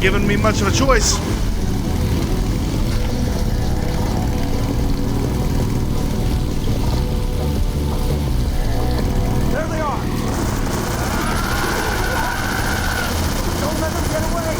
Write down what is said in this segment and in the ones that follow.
giving me much of a choice. There they are. Don't let them get away.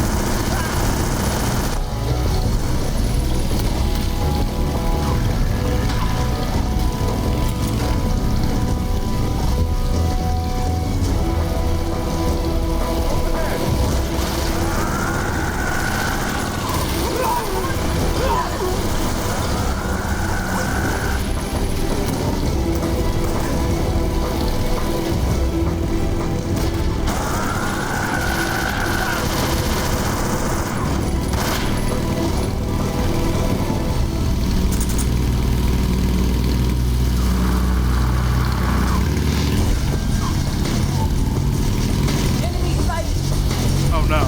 Oh no.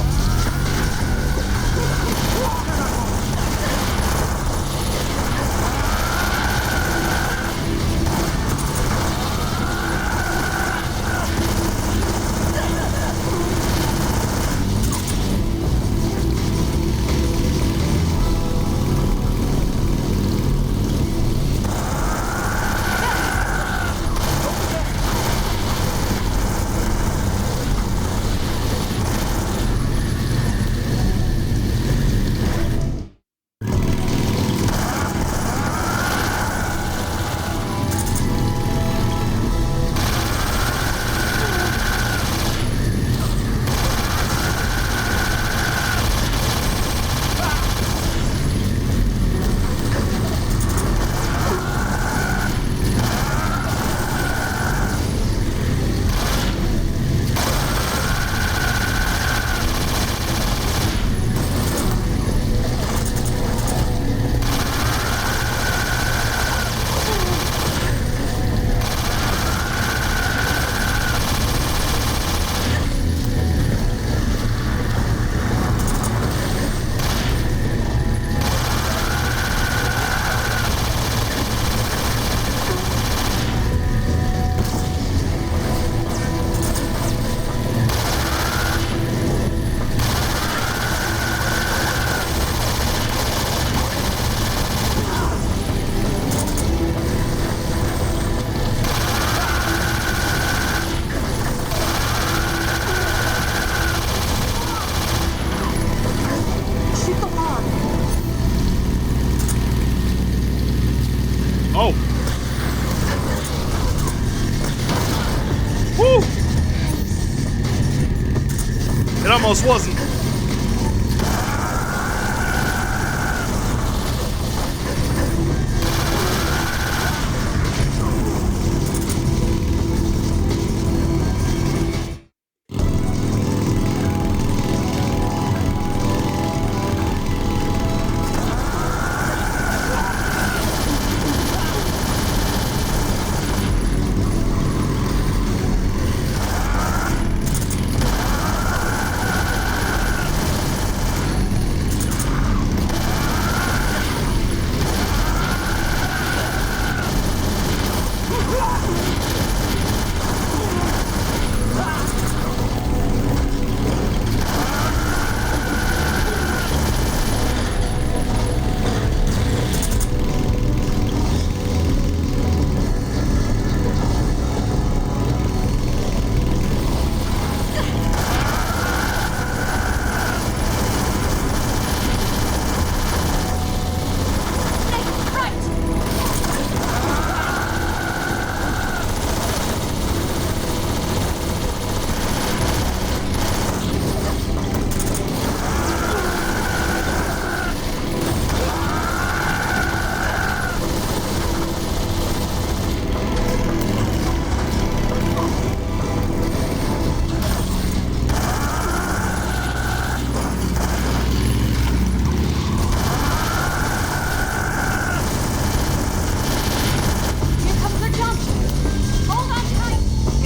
Oh. Woo! It almost wasn't.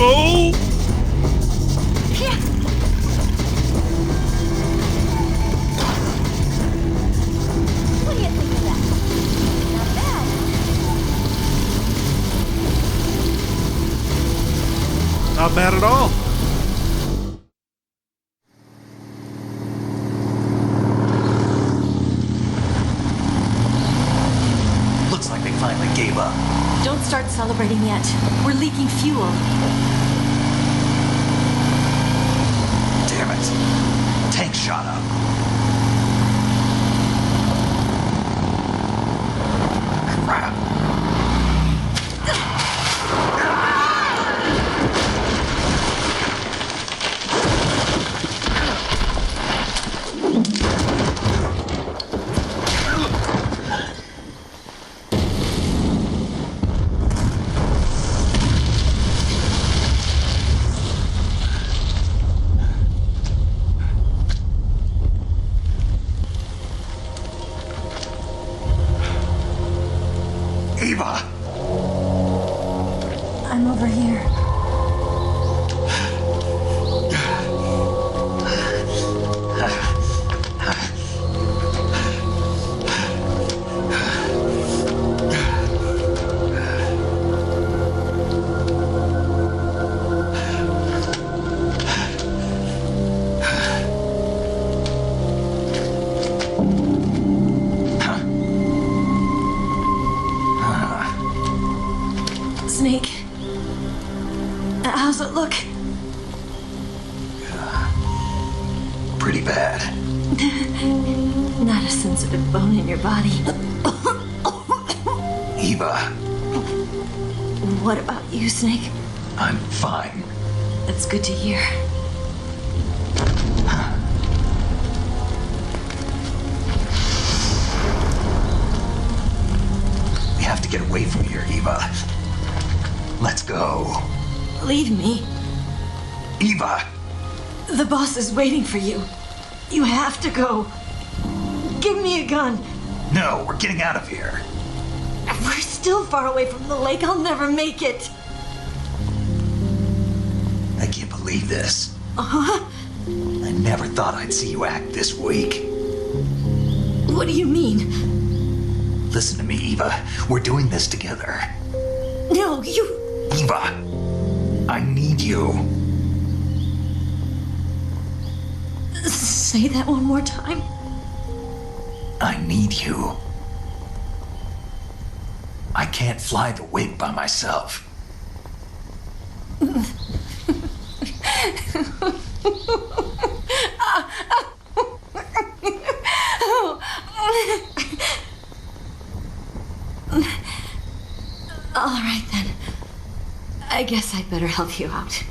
Oh! What do you think of that? Not bad. Not bad at all. finally gave up. Don't start celebrating yet. We're leaking fuel. Damn it. Tank shot up. Crap. Eva! I'm over here. Snake, how's it look? Pretty bad. Not a sensitive bone in your body. Eva, What about you, Snake? I'm fine. That's good to hear. We have to get away from here, Eva. Let's go. Leave me. Eva! The boss is waiting for you. You have to go. Give me a gun. No, we're getting out of here. We're still far away from the lake. I'll never make it. I can't believe this. Uh-huh. I never thought I'd see you act this weak. What do you mean? Listen to me, Eva. We're doing this together. No, you... Eva! I need you. Say that one more time. I need you. I can't fly the wig by myself. All right, then. I guess I'd better help you out.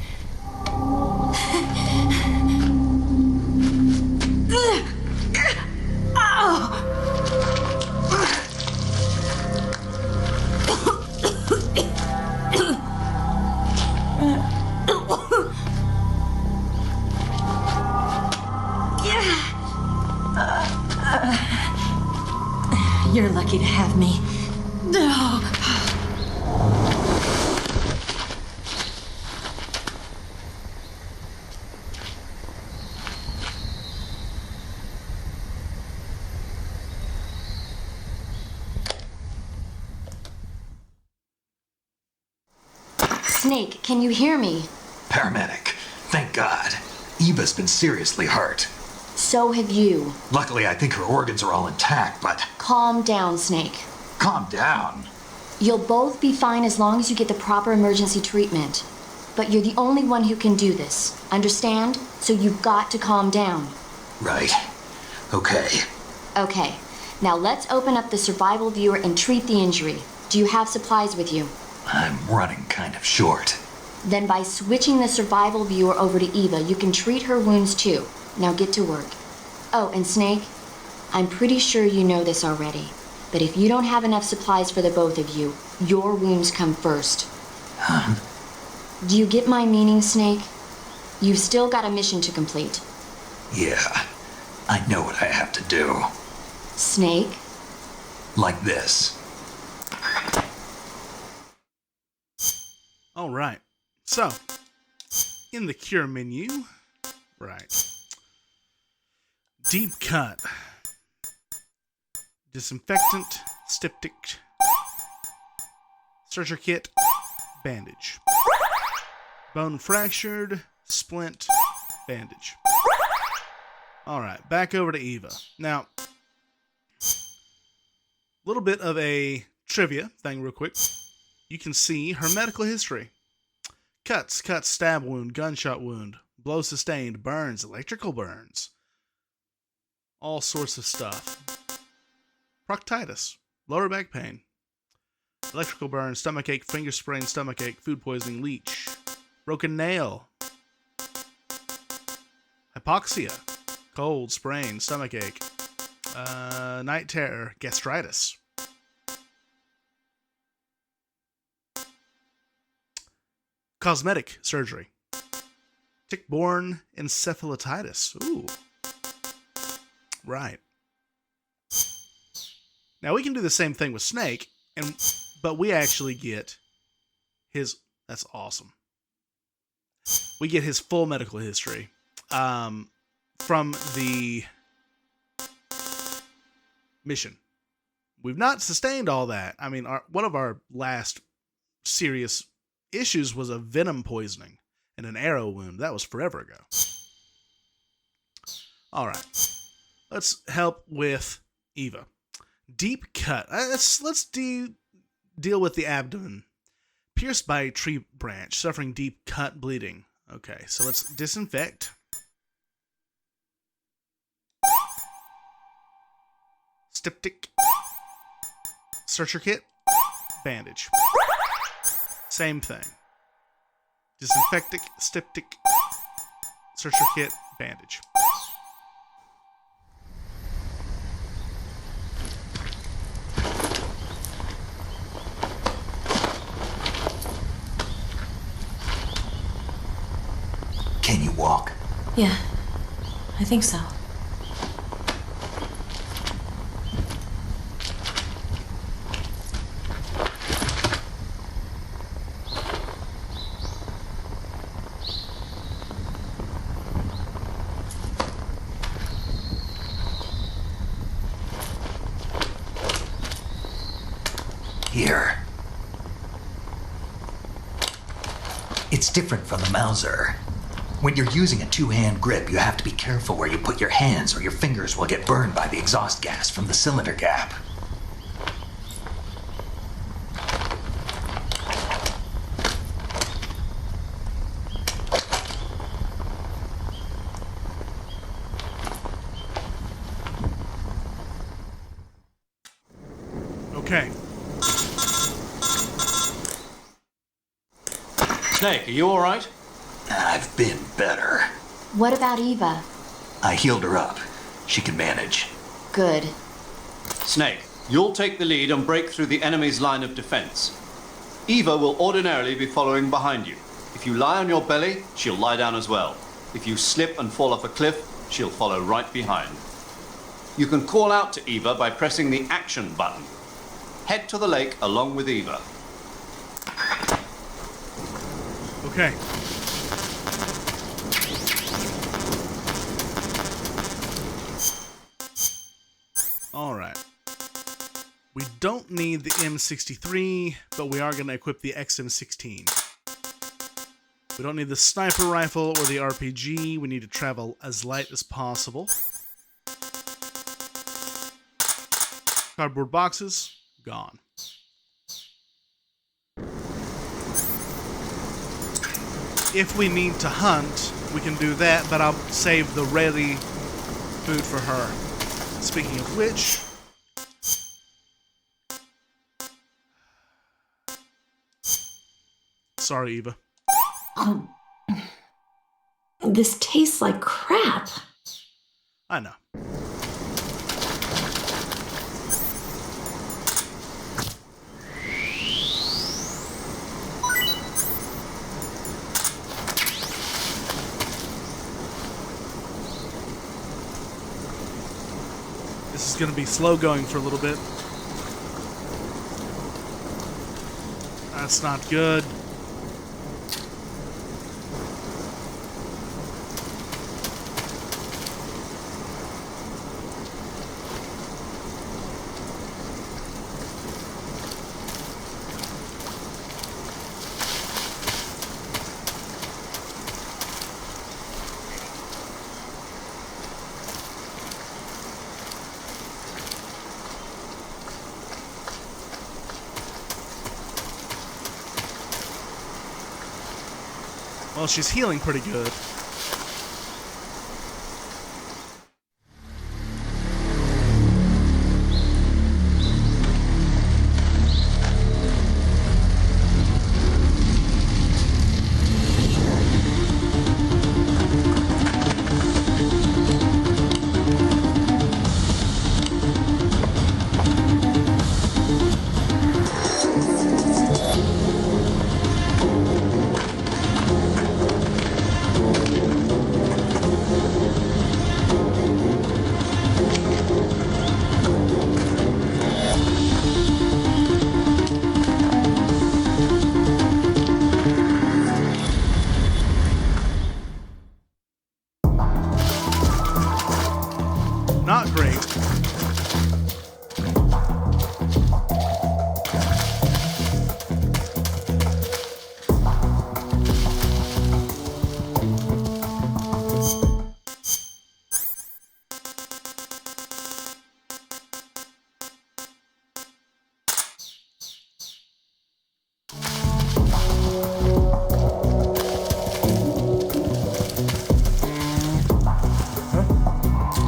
You're lucky to have me. No. Snake, can you hear me? Paramedic. Thank God. Eva's been seriously hurt. So have you. Luckily, I think her organs are all intact, but Calm down, Snake. calm down. You'll both be fine as long as you get the proper emergency treatment. But you're the only one who can do this. Understand? So you've got to calm down. Right. Okay. Okay. Now let's open up the survival viewer and treat the injury. Do you have supplies with you? I'm running kind of short. Then by switching the survival viewer over to Eva, you can treat her wounds too. Now get to work. Oh, and Snake, I'm pretty sure you know this already, but if you don't have enough supplies for the both of you, your wounds come first. Huh? Do you get my meaning, Snake? You've still got a mission to complete. Yeah. I know what I have to do. Snake? Like this. All right. So, in the cure menu, right. Deep cut. Disinfectant, styptic, searcher kit, bandage. Bone fractured, splint, bandage. Alright, back over to Eva. Now, a little bit of a trivia thing real quick. You can see her medical history. Cuts, stab wound, gunshot wound, blow sustained, burns, electrical burns. All sorts of stuff. Proctitis, lower back pain, electrical burn, stomachache, finger sprain, stomachache, food poisoning, leech, broken nail, hypoxia, cold, sprain, stomachache, night terror, gastritis. Cosmetic surgery. Tick-borne encephalitis. Ooh. Right. Now we can do the same thing with Snake, but we actually get his... That's awesome. We get his full medical history from the mission. We've not sustained all that. I mean, one of our last serious issues was a venom poisoning and an arrow wound. That was forever ago. All right. Let's help with Eva. Deep cut. Let's deal with the abdomen. Pierced by a tree branch, suffering deep cut bleeding. Okay, so let's disinfect. Styptic. Searcher kit. Bandage. Same thing. Disinfectic, styptic, searcher kit, bandage. Can you walk? Yeah, I think so. Here. It's different from the Mauser. When you're using a two-hand grip, you have to be careful where you put your hands or your fingers will get burned by the exhaust gas from the cylinder gap. Okay. Snake, are you all right? I've been better. What about Eva? I healed her up. She can manage. Good. Snake, you'll take the lead and break through the enemy's line of defense. Eva will ordinarily be following behind you. If you lie on your belly, she'll lie down as well. If you slip and fall off a cliff, she'll follow right behind. You can call out to Eva by pressing the action button. Head to the lake along with Eva. Okay. All right. We don't need the M63, but we are going to equip the XM16. We don't need the sniper rifle or the RPG. We need to travel as light as possible. Cardboard boxes, gone. If we need to hunt, we can do that, but I'll save the ready food for her. Speaking of which... Sorry, Eva. This tastes like crap. I know. This is going to be slow going for a little bit. That's not good. Well, she's healing pretty good. Not great.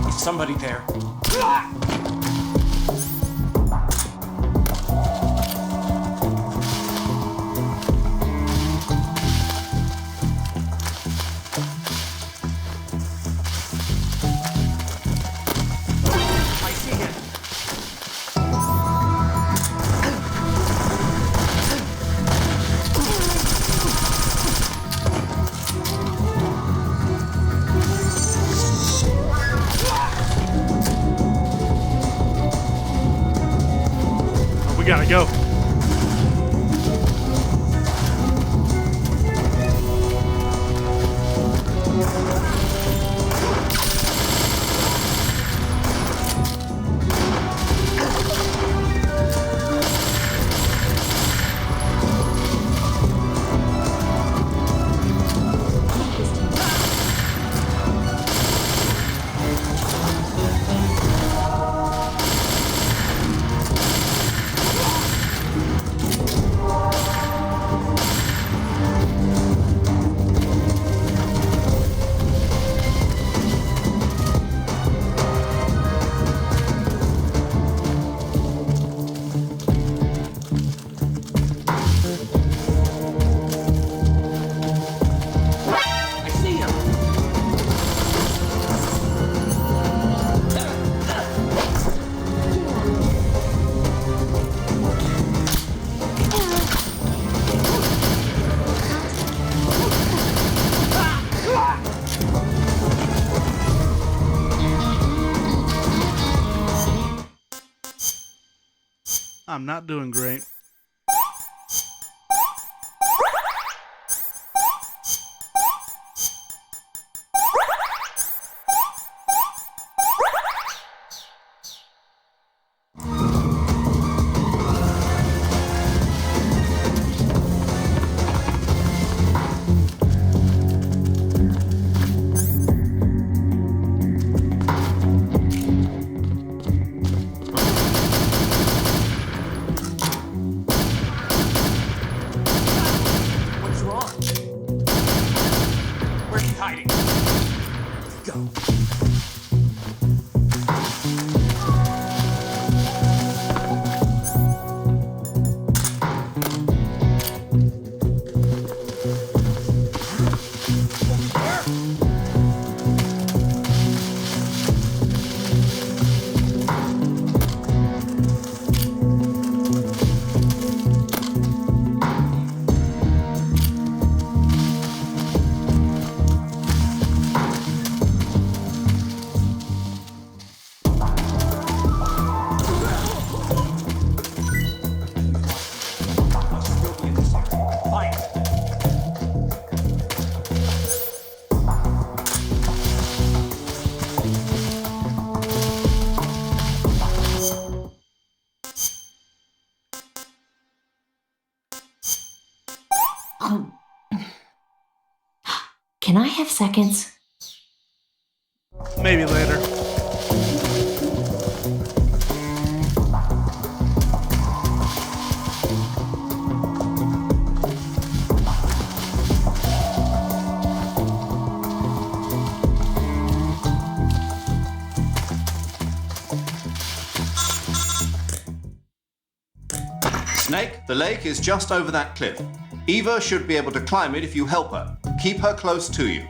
Is somebody there? I see him. We gotta go. I see him. I'm not doing great. What's wrong? Where's he hiding? Go. Must still be in this area. Find it. Can I have seconds? Maybe later. Snake, the lake is just over that cliff. Eva should be able to climb it if you help her. Keep her close to you.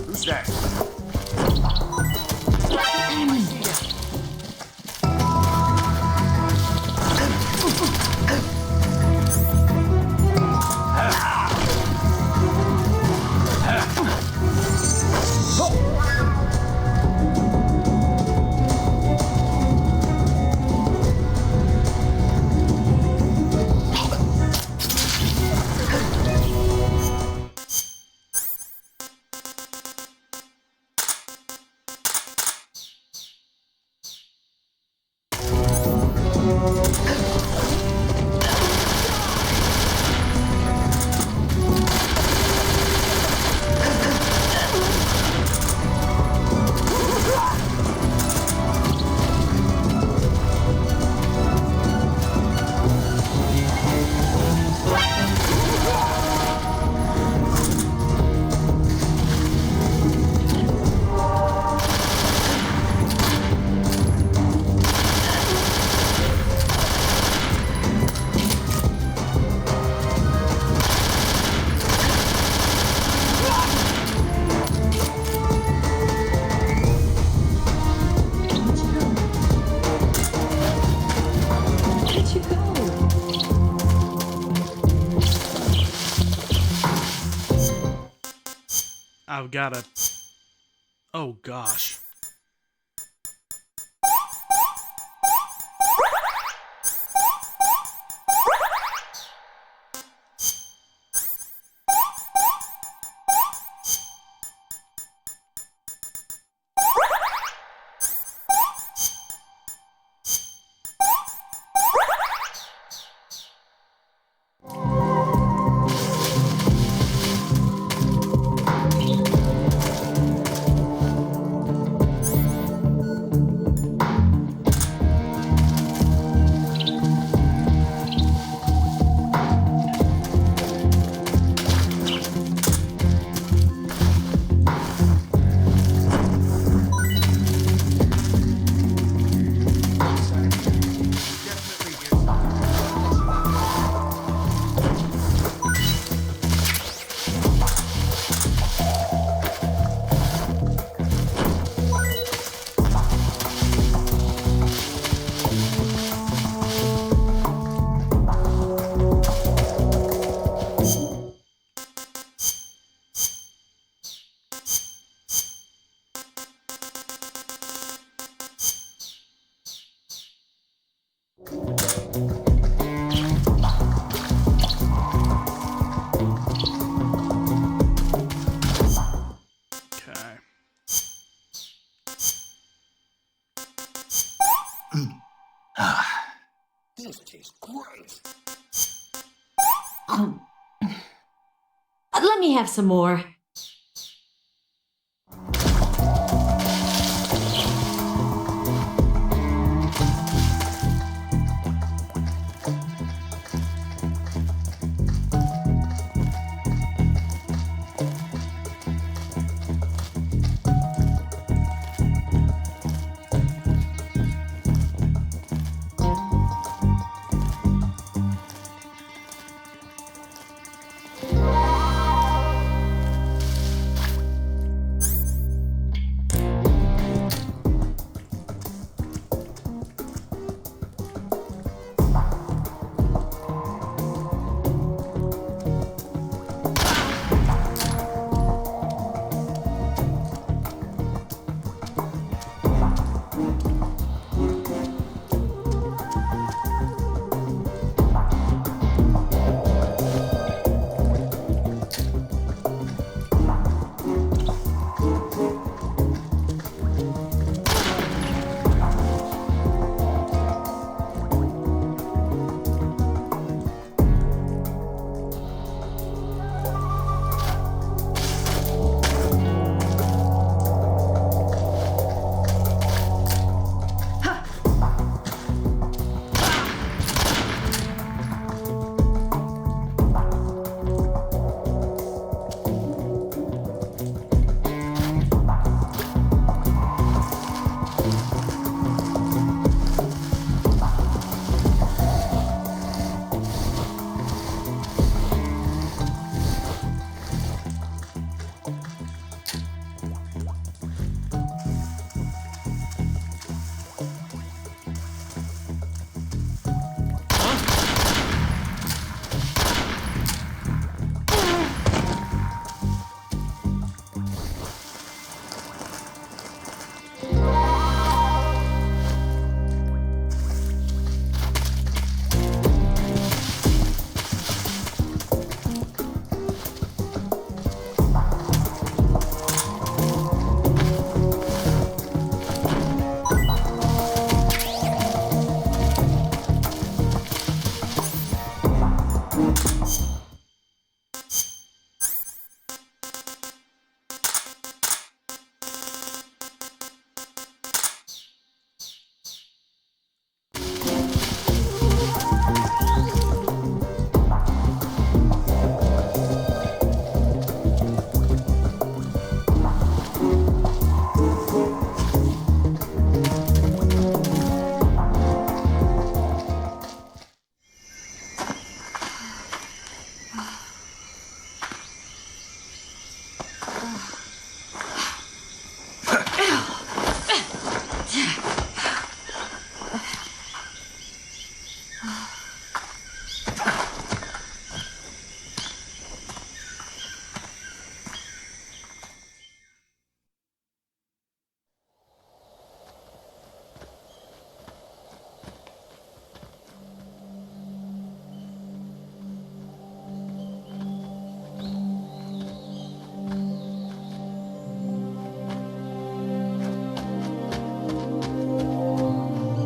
Who's that? I've got to... Oh, gosh. Okay. This tastes great. Let me have some more.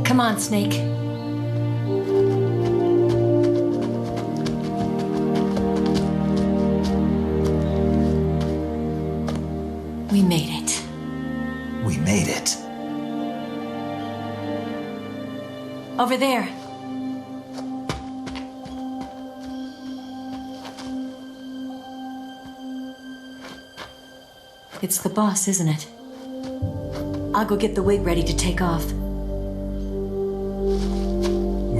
Come on, Snake. We made it. We made it. Over there. It's the boss, isn't it? I'll go get the wig ready to take off.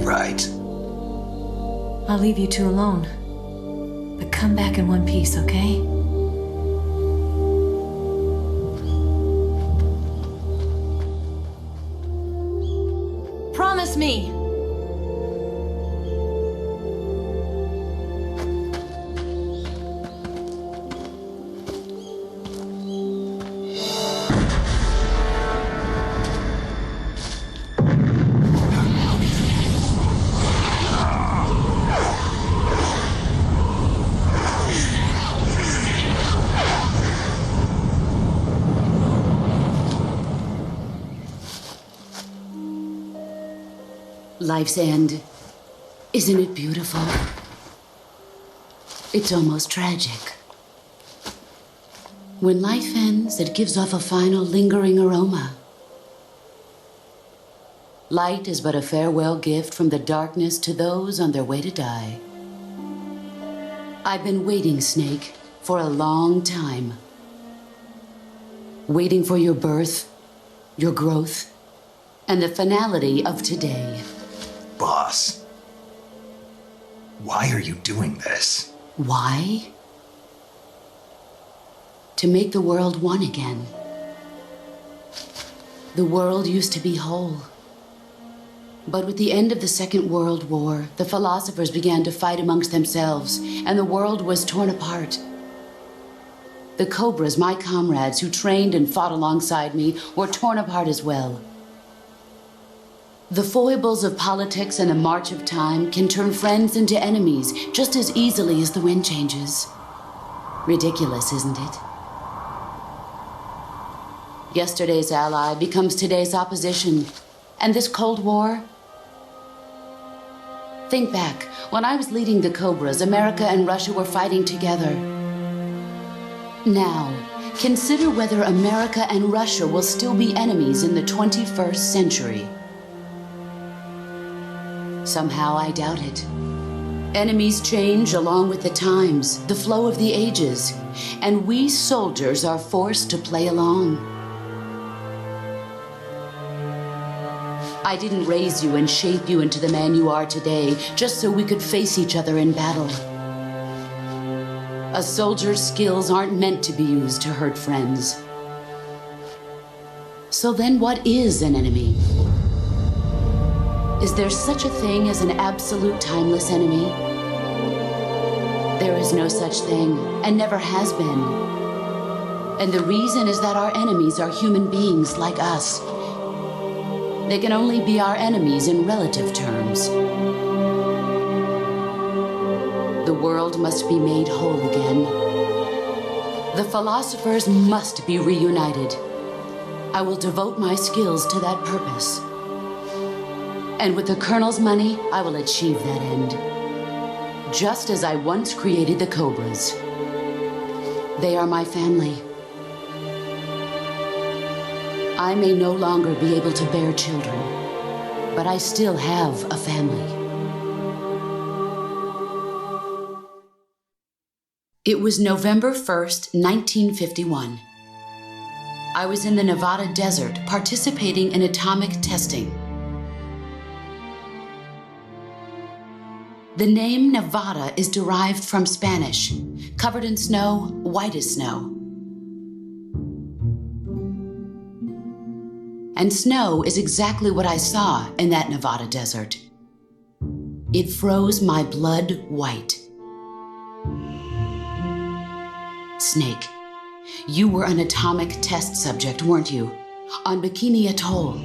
Right. I'll leave you two alone. But come back in one piece, okay? Promise me! Life's end. Isn't it beautiful? It's almost tragic. When life ends, it gives off a final lingering aroma. Light is but a farewell gift from the darkness to those on their way to die. I've been waiting, Snake, for a long time. Waiting for your birth, your growth, and the finality of today. Boss, why are you doing this? Why? To make the world one again. The world used to be whole. But with the end of the Second World War, the philosophers began to fight amongst themselves, and the world was torn apart. The Cobras, my comrades who trained and fought alongside me, were torn apart as well. The foibles of politics and the march of time can turn friends into enemies just as easily as the wind changes. Ridiculous, isn't it? Yesterday's ally becomes today's opposition. And this Cold War? Think back. When I was leading the Cobras, America and Russia were fighting together. Now, consider whether America and Russia will still be enemies in the 21st century. Somehow I doubt it. Enemies change along with the times, the flow of the ages, and we soldiers are forced to play along. I didn't raise you and shape you into the man you are today just so we could face each other in battle. A soldier's skills aren't meant to be used to hurt friends. So then what is an enemy? Is there such a thing as an absolute timeless enemy? There is no such thing, and never has been. And the reason is that our enemies are human beings like us. They can only be our enemies in relative terms. The world must be made whole again. The philosophers must be reunited. I will devote my skills to that purpose. And with the Colonel's money, I will achieve that end. Just as I once created the Cobras. They are my family. I may no longer be able to bear children, but I still have a family. It was November 1st, 1951. I was in the Nevada desert participating in atomic testing. The name Nevada is derived from Spanish, covered in snow, white as snow. And snow is exactly what I saw in that Nevada desert. It froze my blood white. Snake, you were an atomic test subject, weren't you? On Bikini Atoll.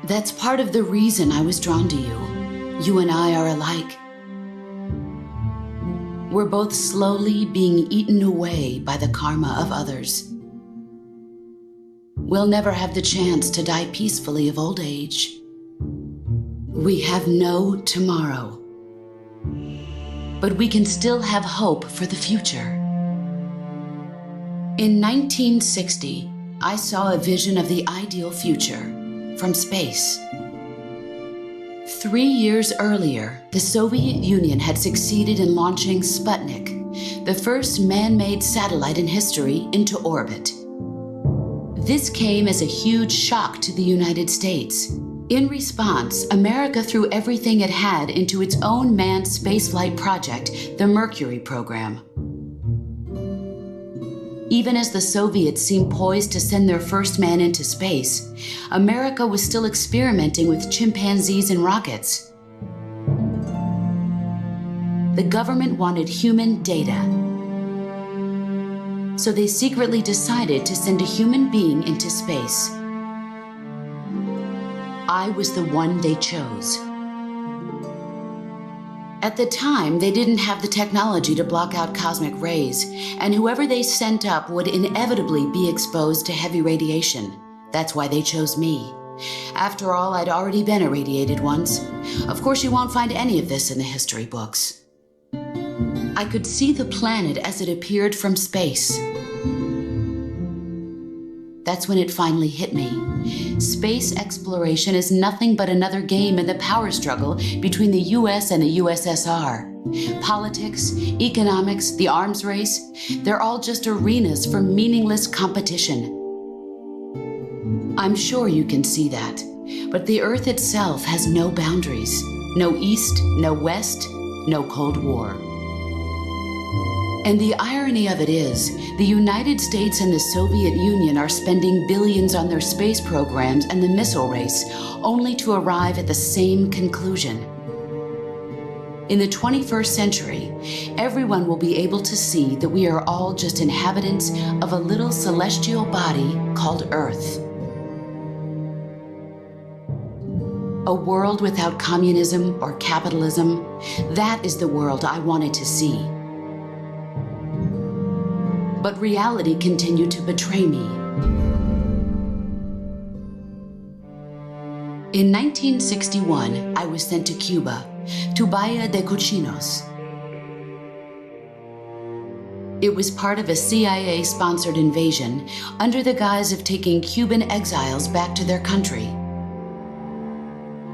That's part of the reason I was drawn to you. You and I are alike. We're both slowly being eaten away by the karma of others. we'll never have the chance to die peacefully of old age. We have no tomorrow. But we can still have hope for the future. In 1960, I saw a vision of the ideal future from space. 3 years earlier, the Soviet Union had succeeded in launching Sputnik, the first man-made satellite in history, into orbit. This came as a huge shock to the United States. In response, America threw everything it had into its own manned spaceflight project, the Mercury program. Even as the Soviets seemed poised to send their first man into space, America was still experimenting with chimpanzees and rockets. The government wanted human data, so they secretly decided to send a human being into space. I was the one they chose. At the time, they didn't have the technology to block out cosmic rays, and whoever they sent up would inevitably be exposed to heavy radiation. That's why they chose me. After all, I'd already been irradiated once. Of course, you won't find any of this in the history books. I could see the planet as it appeared from space. That's when it finally hit me. Space exploration is nothing but another game in the power struggle between the US and the USSR. Politics, economics, the arms race, they're all just arenas for meaningless competition. I'm sure you can see that, but the Earth itself has no boundaries. No East, no West, no Cold War. And the irony of it is, the United States and the Soviet Union are spending billions on their space programs and the missile race, only to arrive at the same conclusion. In the 21st century, everyone will be able to see that we are all just inhabitants of a little celestial body called Earth. A world without communism or capitalism, that is the world I wanted to see. But reality continued to betray me. In 1961, I was sent to Cuba, to Bahia de Cochinos. It was part of a CIA-sponsored invasion under the guise of taking Cuban exiles back to their country.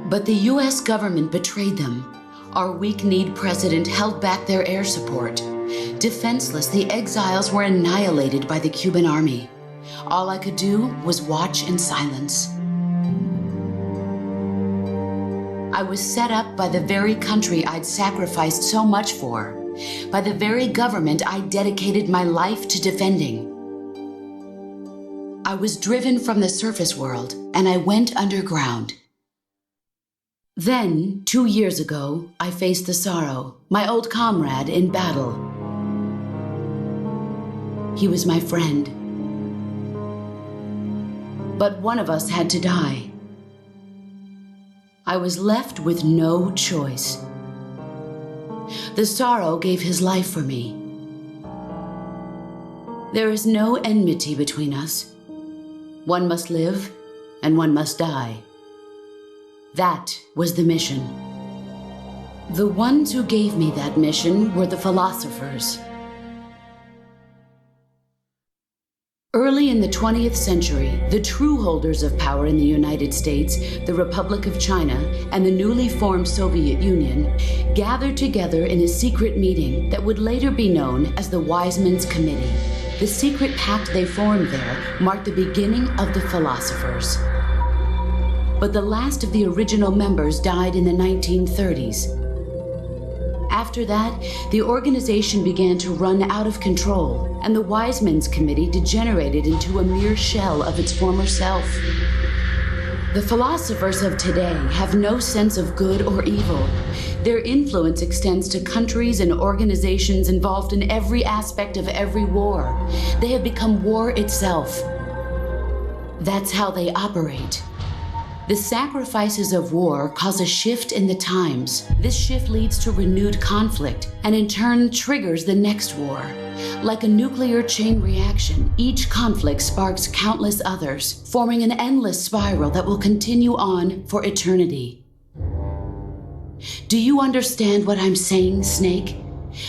But the US government betrayed them. Our weak-kneed president held back their air support. Defenseless, the exiles were annihilated by the Cuban army. All I could do was watch in silence. I was set up by the very country I'd sacrificed so much for, by the very government I dedicated my life to defending. I was driven from the surface world, and I went underground. Then, 2 years ago, I faced the Sorrow, my old comrade in battle. He was my friend. But one of us had to die. I was left with no choice. The Sorrow gave his life for me. There is no enmity between us. One must live, and one must die. That was the mission. The ones who gave me that mission were the philosophers. Early in the 20th century, the true holders of power in the United States, the Republic of China, and the newly formed Soviet Union gathered together in a secret meeting that would later be known as the Wiseman's Committee. The secret pact they formed there marked the beginning of the philosophers. But the last of the original members died in the 1930s. After that, the organization began to run out of control, and the Wiseman's Committee degenerated into a mere shell of its former self. The philosophers of today have no sense of good or evil. Their influence extends to countries and organizations involved in every aspect of every war. They have become war itself. That's how they operate. The sacrifices of war cause a shift in the times. This shift leads to renewed conflict and in turn triggers the next war. Like a nuclear chain reaction, each conflict sparks countless others, forming an endless spiral that will continue on for eternity. Do you understand what I'm saying, Snake?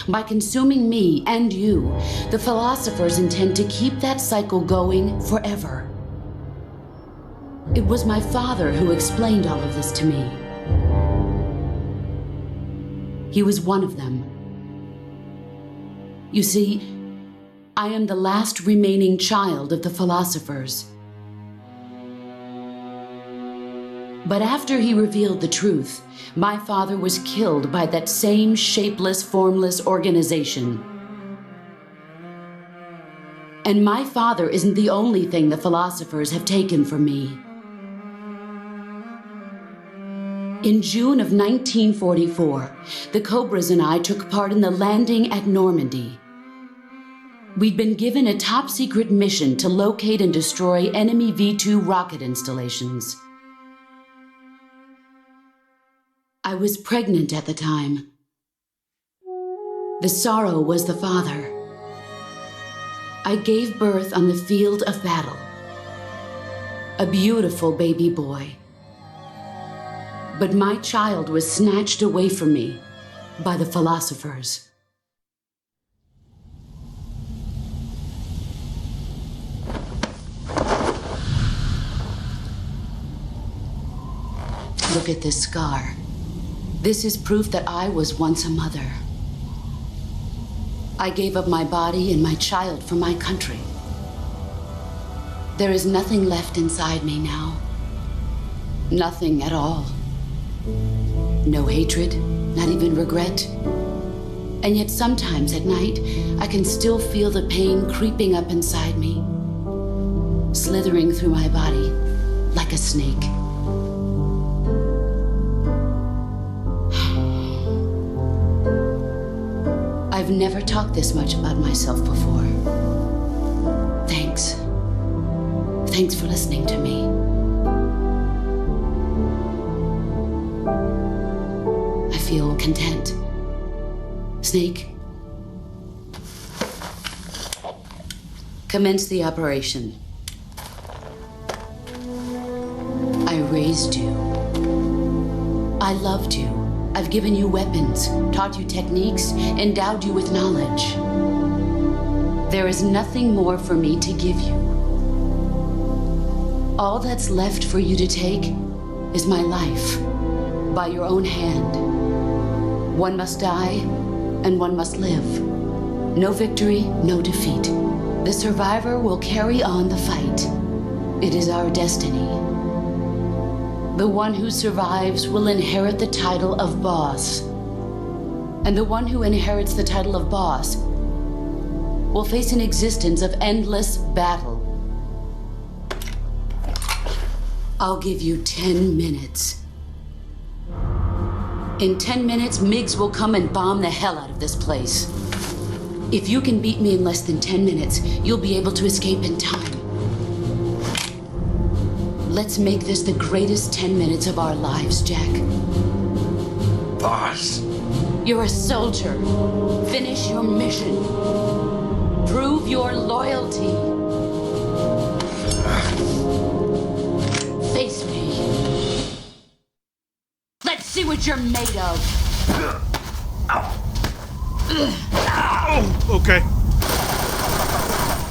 By consuming me and you, the philosophers intend to keep that cycle going forever. It was my father who explained all of this to me. He was one of them. You see, I am the last remaining child of the philosophers. But after he revealed the truth, my father was killed by that same shapeless, formless organization. And my father isn't the only thing the philosophers have taken from me. In June of 1944, the Cobras and I took part in the landing at Normandy. We'd been given a top-secret mission to locate and destroy enemy V-2 rocket installations. I was pregnant at the time. The sorrow was the father. I gave birth on the field of battle. A beautiful baby boy. But my child was snatched away from me by the philosophers. Look at this scar. This is proof that I was once a mother. I gave up my body and my child for my country. There is nothing left inside me now. Nothing at all. No hatred, not even regret. And yet sometimes at night, I can still feel the pain creeping up inside me, slithering through my body like a snake. I've never talked this much about myself before. Thanks. Thanks for listening to me. I feel content. Snake, commence the operation. I raised you. I loved you. I've given you weapons, taught you techniques, endowed you with knowledge. There is nothing more for me to give you. All that's left for you to take is my life, by your own hand. One must die, and one must live. No victory, no defeat. The survivor will carry on the fight. It is our destiny. The one who survives will inherit the title of boss. And the one who inherits the title of boss will face an existence of endless battle. I'll give you 10 minutes. In 10 minutes, MiGs will come and bomb the hell out of this place. If you can beat me in less than 10 minutes, you'll be able to escape in time. Let's make this the greatest 10 minutes of our lives, Jack. Boss. You're a soldier. Finish your mission. Prove your loyalty. Face me. Let's see what you're made of. Oh, okay.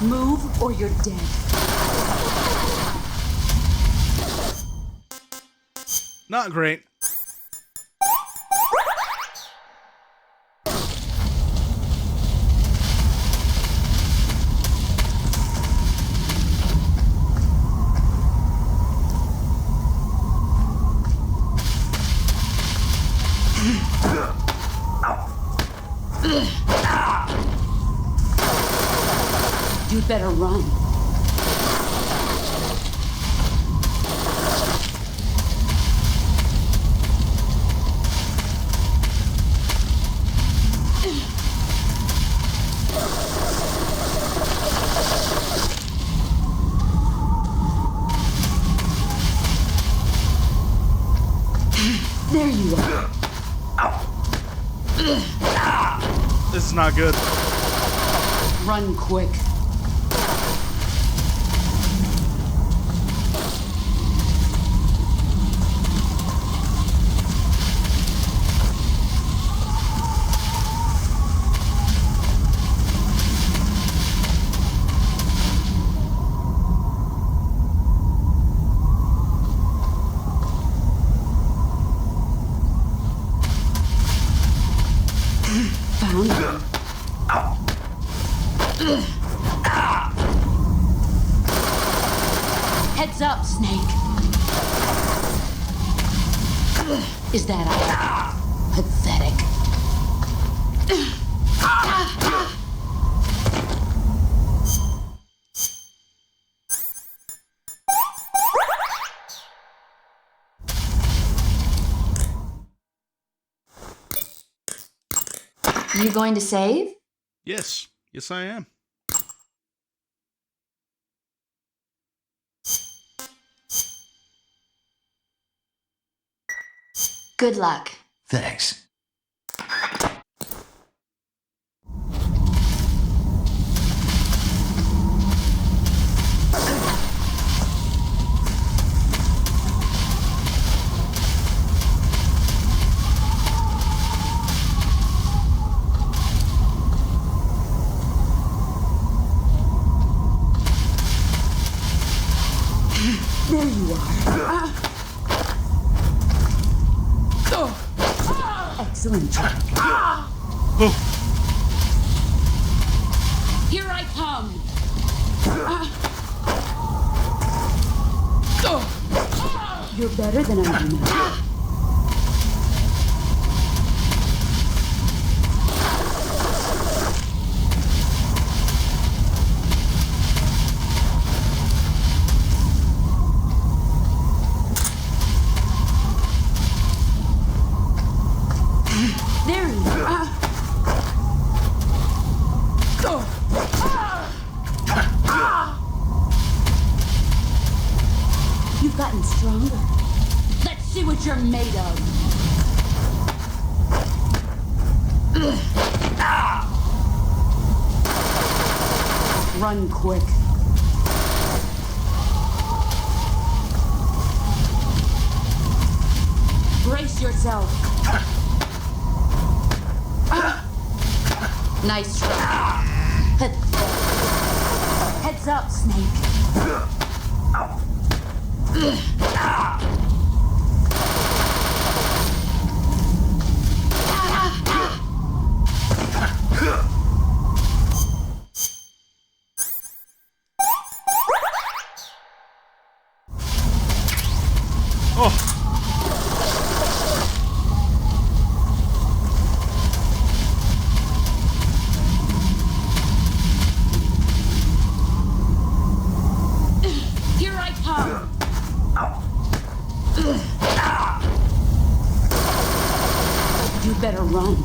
Move or you're dead. Not great. You'd better run. There you are. This is not good. Run quick. Found him. Heads up, Snake. Is that all? Pathetic. You going to save? Yes. Yes, I am. Good luck. Thanks. There you are. Excellent job. Here I come. You're better than I remember. There you are. You've gotten stronger. Let's see what you're made of. Run quick. Brace yourself. Nice try. Heads up, Snake. Oh. Here I come. You better run.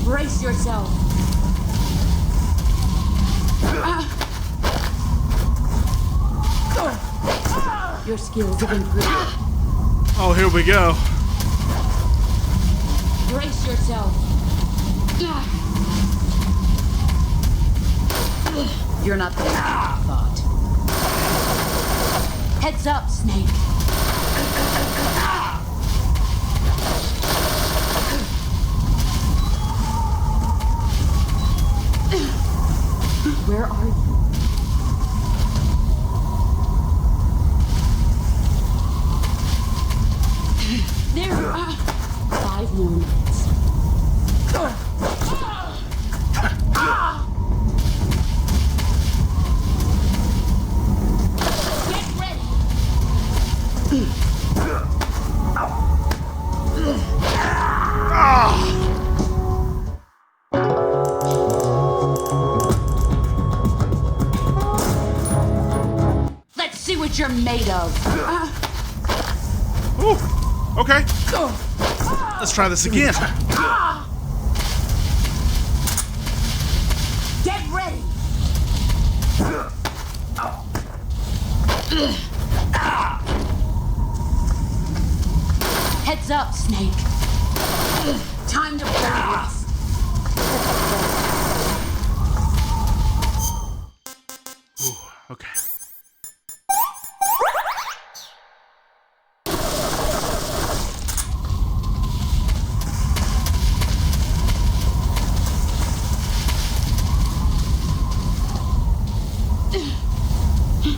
Brace yourself. Your skills have improved. Oh, here we go. Brace yourself. You're not the man I thought. Heads up, Snake. Where are you? There. 5 more minutes. Get ready. see what you're made of. Ooh. Okay. Let's try this again. Get ready. Heads up, Snake. Time to play rough. Ooh, okay.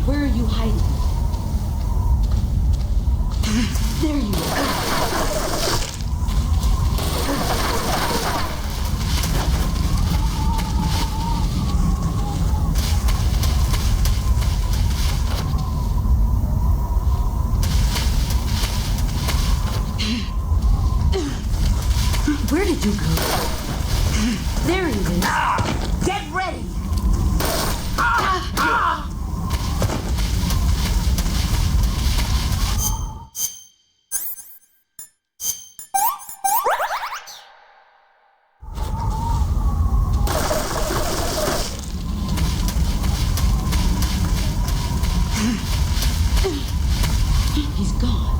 Where are you hiding? There you are. Where did you go? There he is. Get ready. He's gone.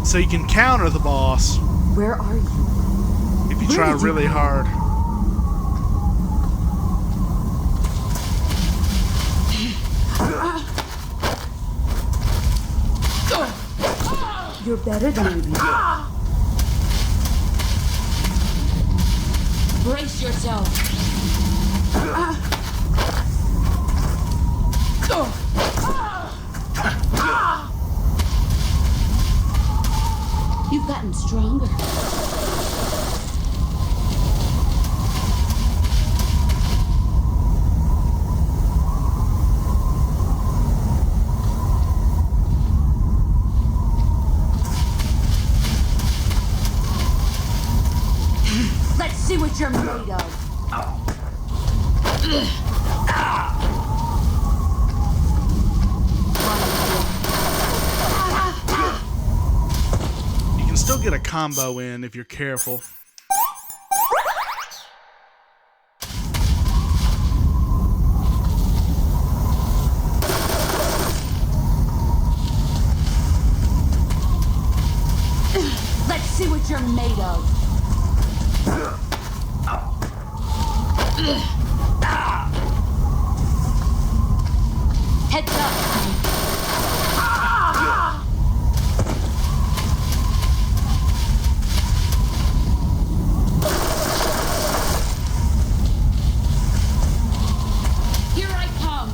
So you can counter the boss Where are you? if you Where try did you really go? hard. You're better than you. Brace yourself. You've gotten stronger. Let's see what you're made of. You can still get a combo in if you're careful. Let's see what you're made of. Heads up. Here I come.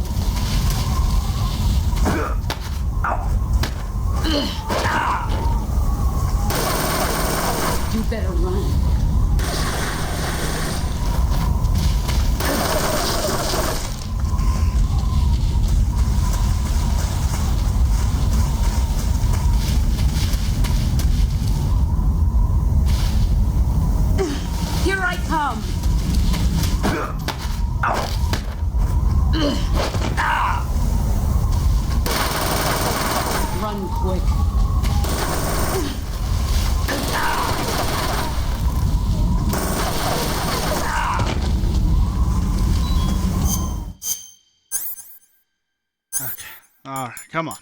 You better run. Here I come. Run quick. Okay. Alright, come on.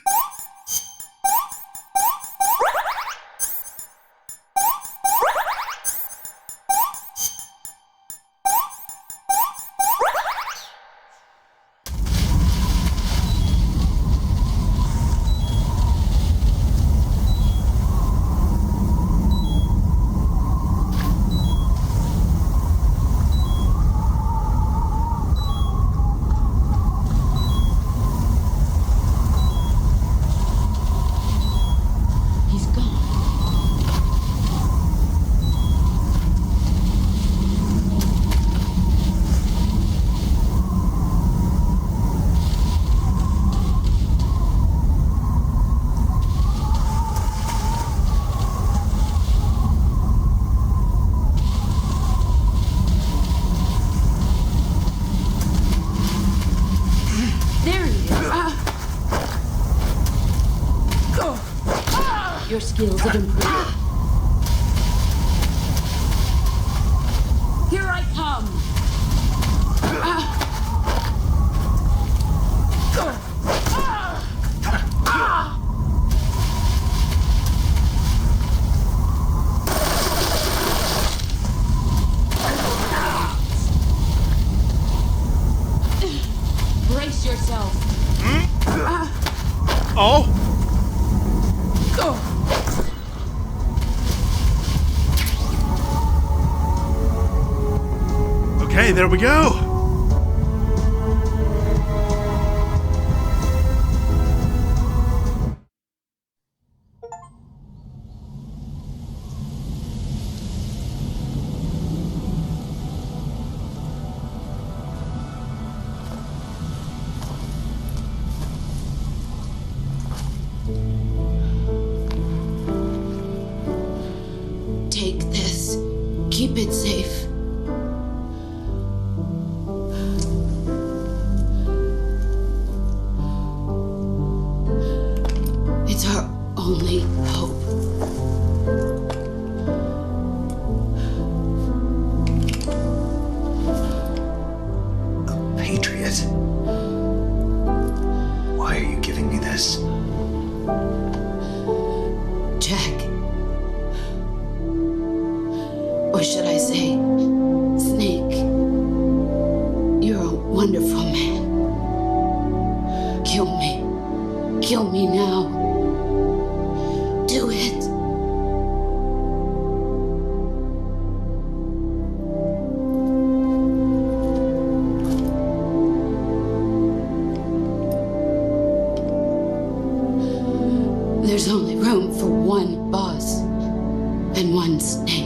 Your skills have improved. Here I come! Brace yourself. Oh! Okay, there we go. Take this. Keep it safe. It's our only hope. A Patriot? Why are you giving me this? Jack. Or should I say, Snake? You're a wonderful man. Kill me. Kill me now. Do it. There's only room for one boss and one snake.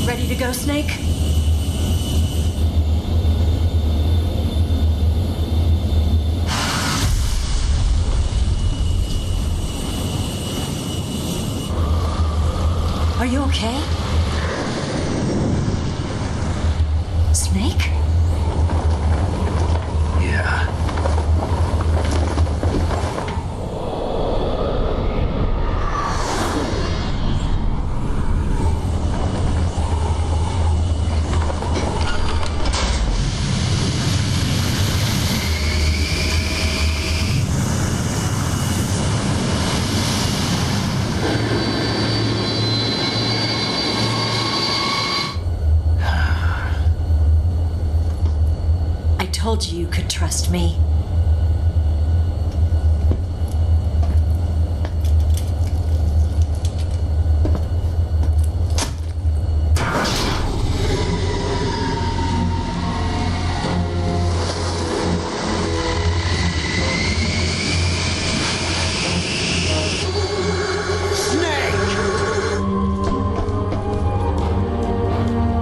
Ready to go, Snake? Are you okay? Snake? Yeah. told you you could trust me.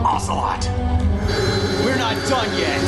Ocelot! We're not done yet.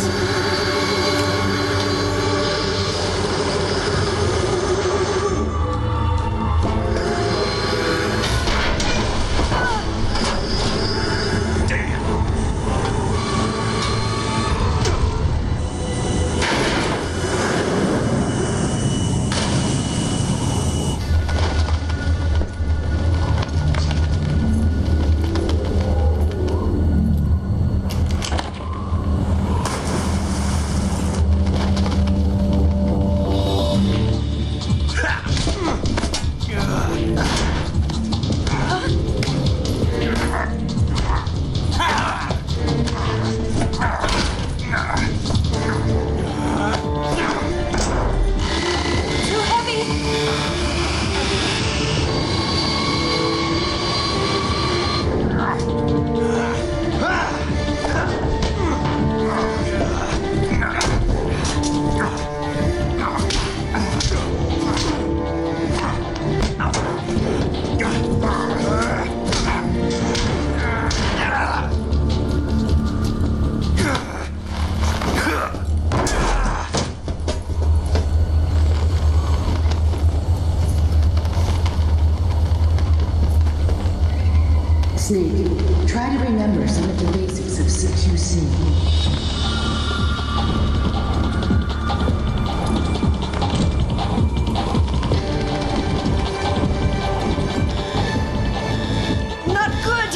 Too heavy! Snake, try to remember some of the basics of CQC. Not good!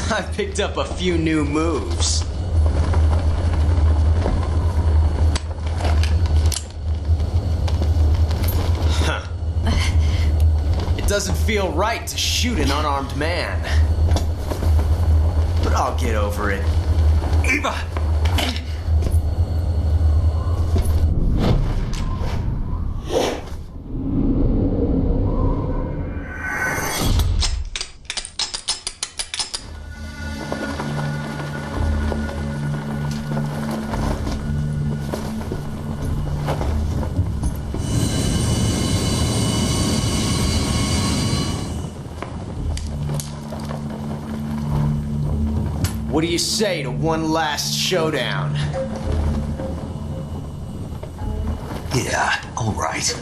I picked up a few new moves. Huh. It doesn't feel right to shoot an unarmed man. But I'll get over it. Eva! What do you say to one last showdown? Yeah, all right.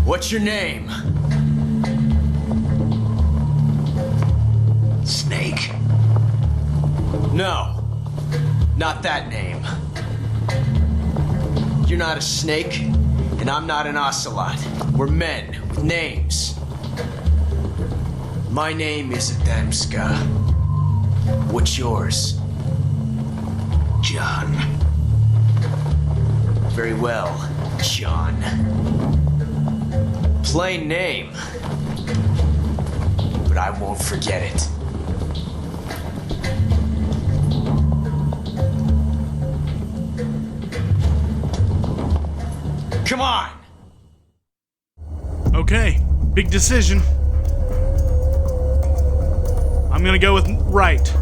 What's your name? Snake. No, not that name. You're not a snake, and I'm not an ocelot. We're men with Names. My name is Adamska. What's yours? John. Very well, John. Plain name. But I won't forget it. Come on! Okay, big decision. I'm gonna go with right.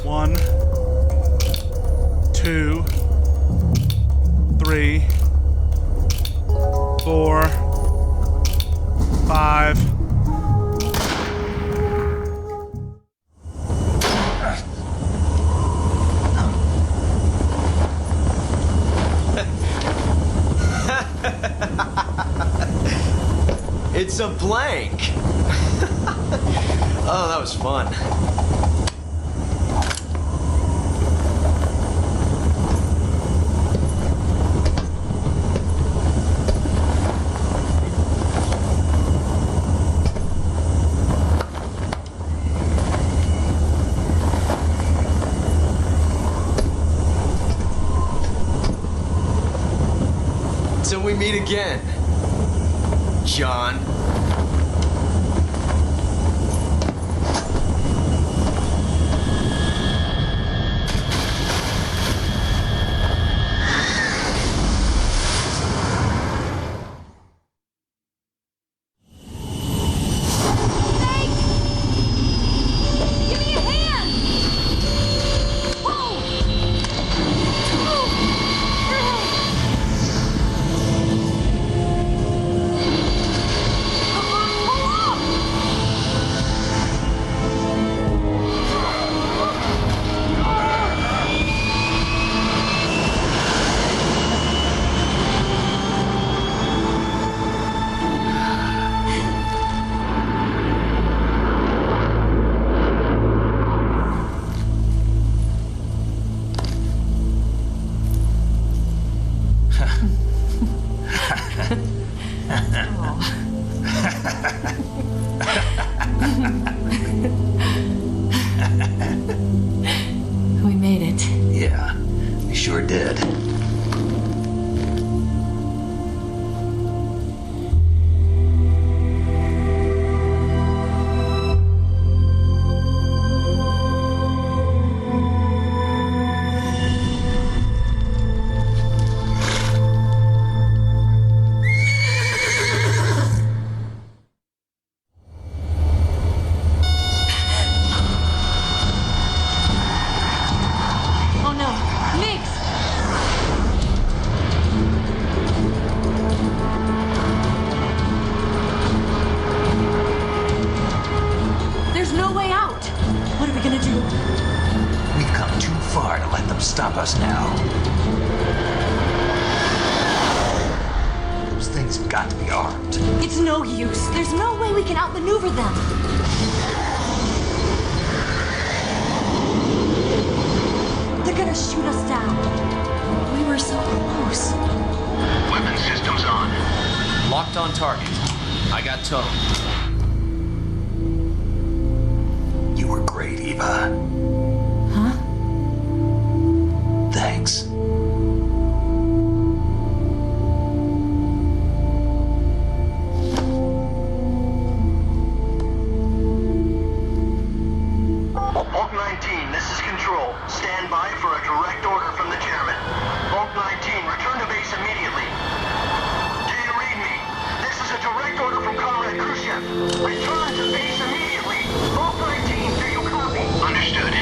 One, two, three, 4, 5. It's a blank! Oh, that was fun. Till we meet again, John. Give me a hand! Whoa! We made it. Yeah, we sure did. Oh no, Mix! There's no way out. What are we gonna do? We've come too far to let them stop us now. Those things have got to be armed. It's no use. There's no way we can outmaneuver them. They're gonna shoot us down. We were so close. Weapon systems on. Locked on target. I got tone. You were great, Eva. Huh? Thanks. Vault 19, this is Control. Stand by for a direct order from the chairman. Vault 19, return to base immediately. Do you read me? This is a direct order from Comrade Khrushchev. Return to base immediately. Vault 19, do you copy? Understood.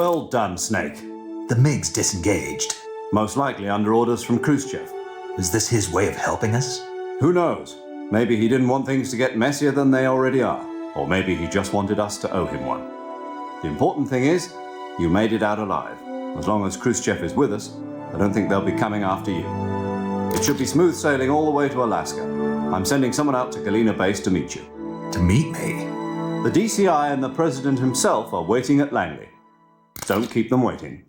Well done, Snake. The MiG's disengaged. Most likely under orders from Khrushchev. Is this his way of helping us? Who knows? Maybe he didn't want things to get messier than they already are. Or maybe he just wanted us to owe him one. The important thing is, you made it out alive. As long as Khrushchev is with us, I don't think they'll be coming after you. It should be smooth sailing all the way to Alaska. I'm sending someone out to Galena Base to meet you. To meet me? The DCI and the President himself are waiting at Langley. Don't keep them waiting.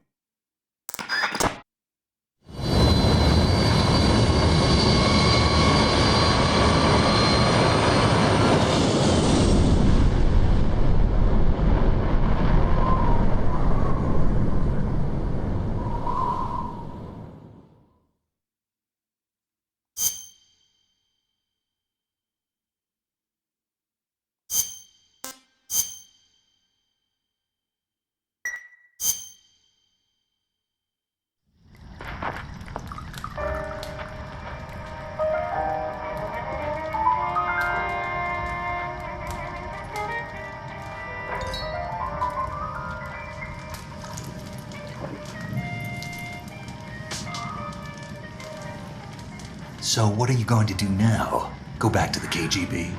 So what are you going to do now? Go back to the KGB?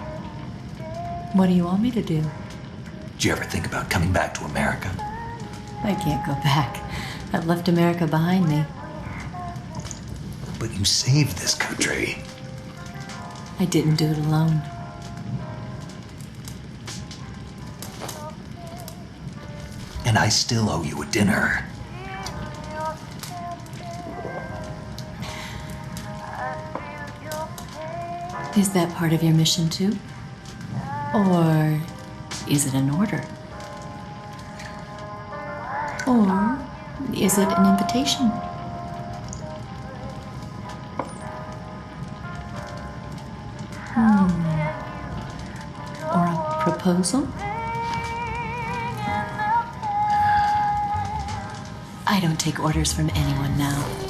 What do you want me to do? Did you ever think about coming back to America? I can't go back. I've left America behind me. But you saved this country. I didn't do it alone. And I still owe you a dinner. Is that part of your mission too? Or is it an order? Or is it an invitation? Or a proposal? I don't take orders from anyone now.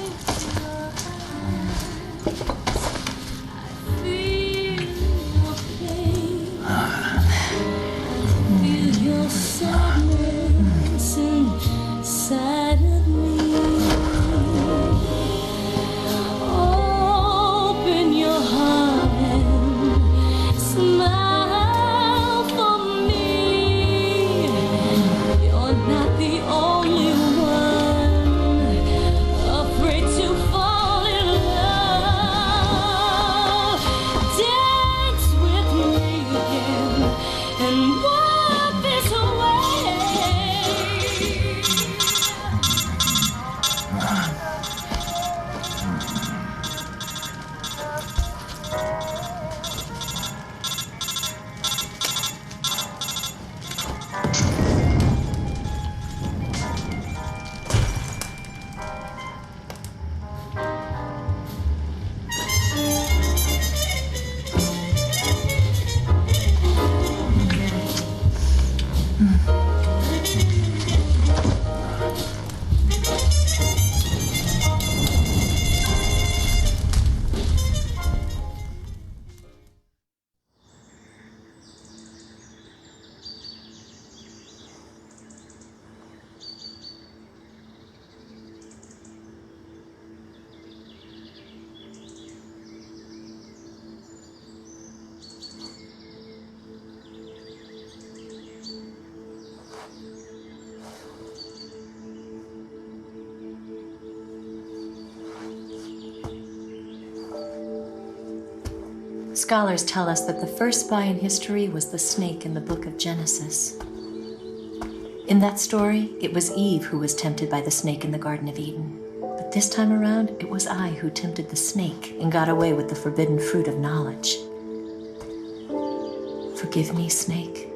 Scholars tell us that the first spy in history was the snake in the book of Genesis. In that story, it was Eve who was tempted by the snake in the Garden of Eden. But this time around, it was I who tempted the snake and got away with the forbidden fruit of knowledge. Forgive me, snake.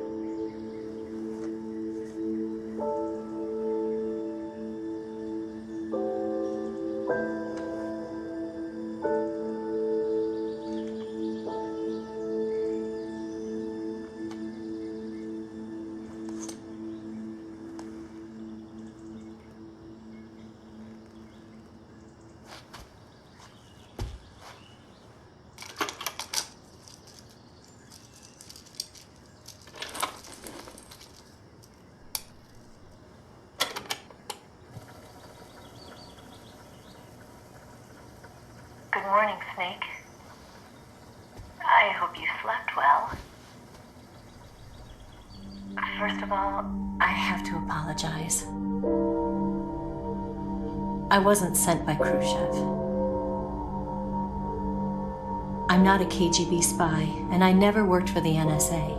morning, Snake. I hope you slept well. First of all, I have to apologize. I wasn't sent by Khrushchev. I'm not a KGB spy, and I never worked for the NSA.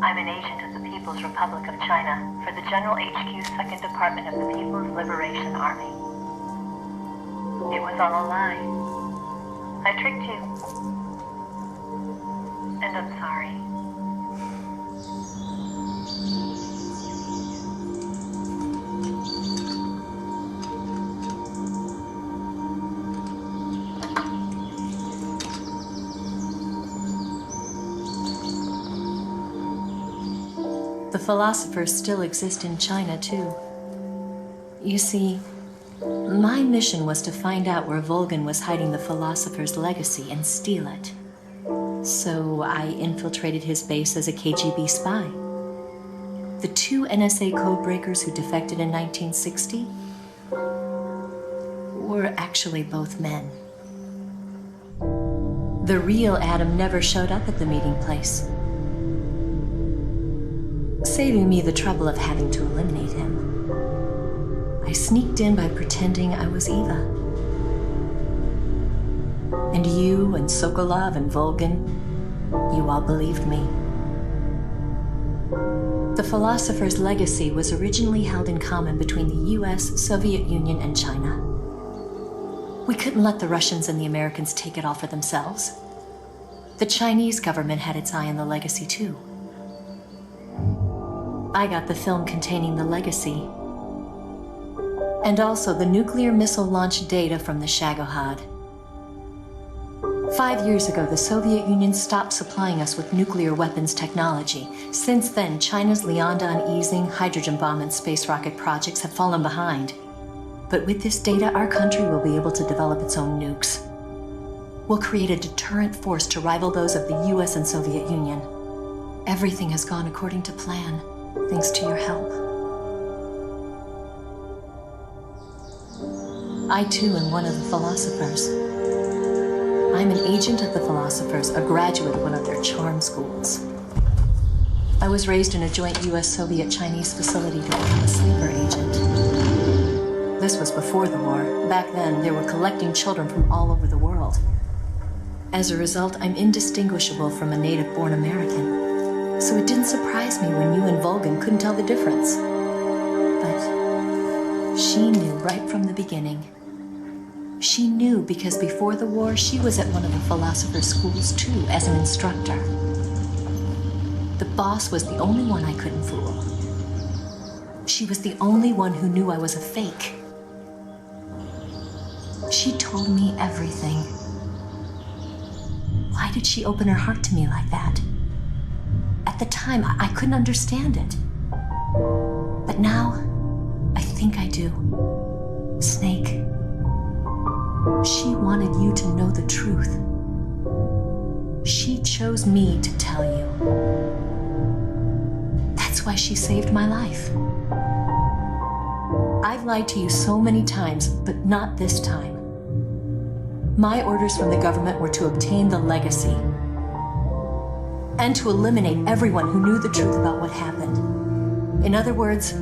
I'm an agent of the People's Republic of China for the General HQ's 2nd Department of the People's Liberation Army. It was all a lie. I tricked you. And I'm sorry. The philosophers still exist in China, too. You see, my mission was to find out where Volgin was hiding the philosopher's legacy and steal it. So I infiltrated his base as a KGB spy. The 2 NSA codebreakers who defected in 1960 were actually both men. The real Adam never showed up at the meeting place, saving me the trouble of having to eliminate him. I sneaked in by pretending I was Eva. And you and Sokolov and Volgin, you all believed me. The philosopher's legacy was originally held in common between the US, Soviet Union, and China. We couldn't let the Russians and the Americans take it all for themselves. The Chinese government had its eye on the legacy too. I got the film containing the legacy, and also the nuclear missile launch data from the Shagohod. 5 years ago, the Soviet Union stopped supplying us with nuclear weapons technology. Since then, China's Liaodong easing, hydrogen bomb, and space rocket projects have fallen behind. But with this data, our country will be able to develop its own nukes. We'll create a deterrent force to rival those of the US and Soviet Union. Everything has gone according to plan, thanks to your help. I too am one of the philosophers. I'm an agent of the philosophers, a graduate of one of their charm schools. I was raised in a joint US-Soviet-Chinese facility to become a sleeper agent. This was before the war. Back then, they were collecting children from all over the world. As a result, I'm indistinguishable from a native-born American. So it didn't surprise me when you and Volgin couldn't tell the difference. But she knew right from the beginning. She knew because before the war, she was at one of the philosopher's schools too, as an instructor. The boss was the only one I couldn't fool. She was the only one who knew I was a fake. She told me everything. Why did she open her heart to me like that? At the time, I couldn't understand it. But now, I think I do. Snake. She wanted you to know the truth. She chose me to tell you. That's why she saved my life. I've lied to you so many times, but not this time. My orders from the government were to obtain the legacy and to eliminate everyone who knew the truth about what happened. In other words,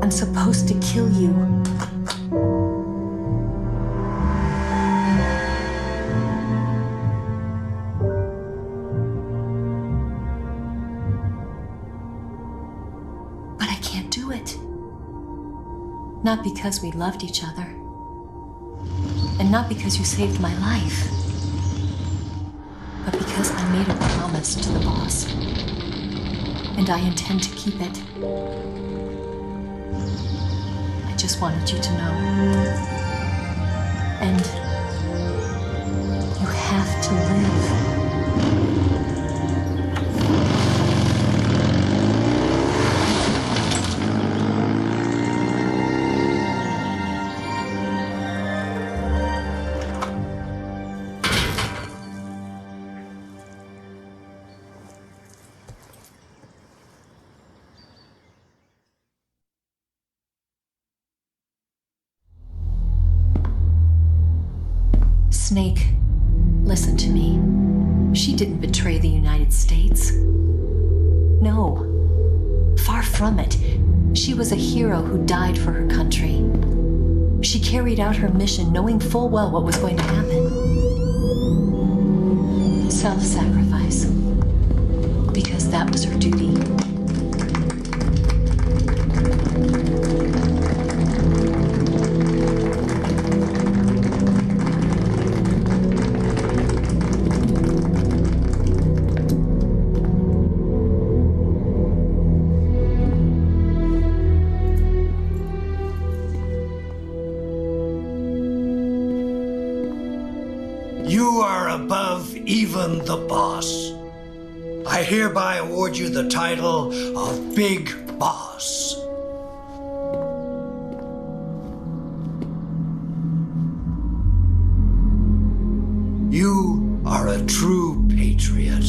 I'm supposed to kill you. But I can't do it. Not because we loved each other. And not because you saved my life. But because I made a promise to the boss. And I intend to keep it. I just wanted you to know. And you have to live. Snake, listen to me. She didn't betray the United States. No. Far from it. She was a hero who died for her country. She carried out her mission knowing full well what was going to happen. Self-sacrifice. Because that was her duty. You are above even the boss. I hereby award you the title of Big Boss. You are a true patriot.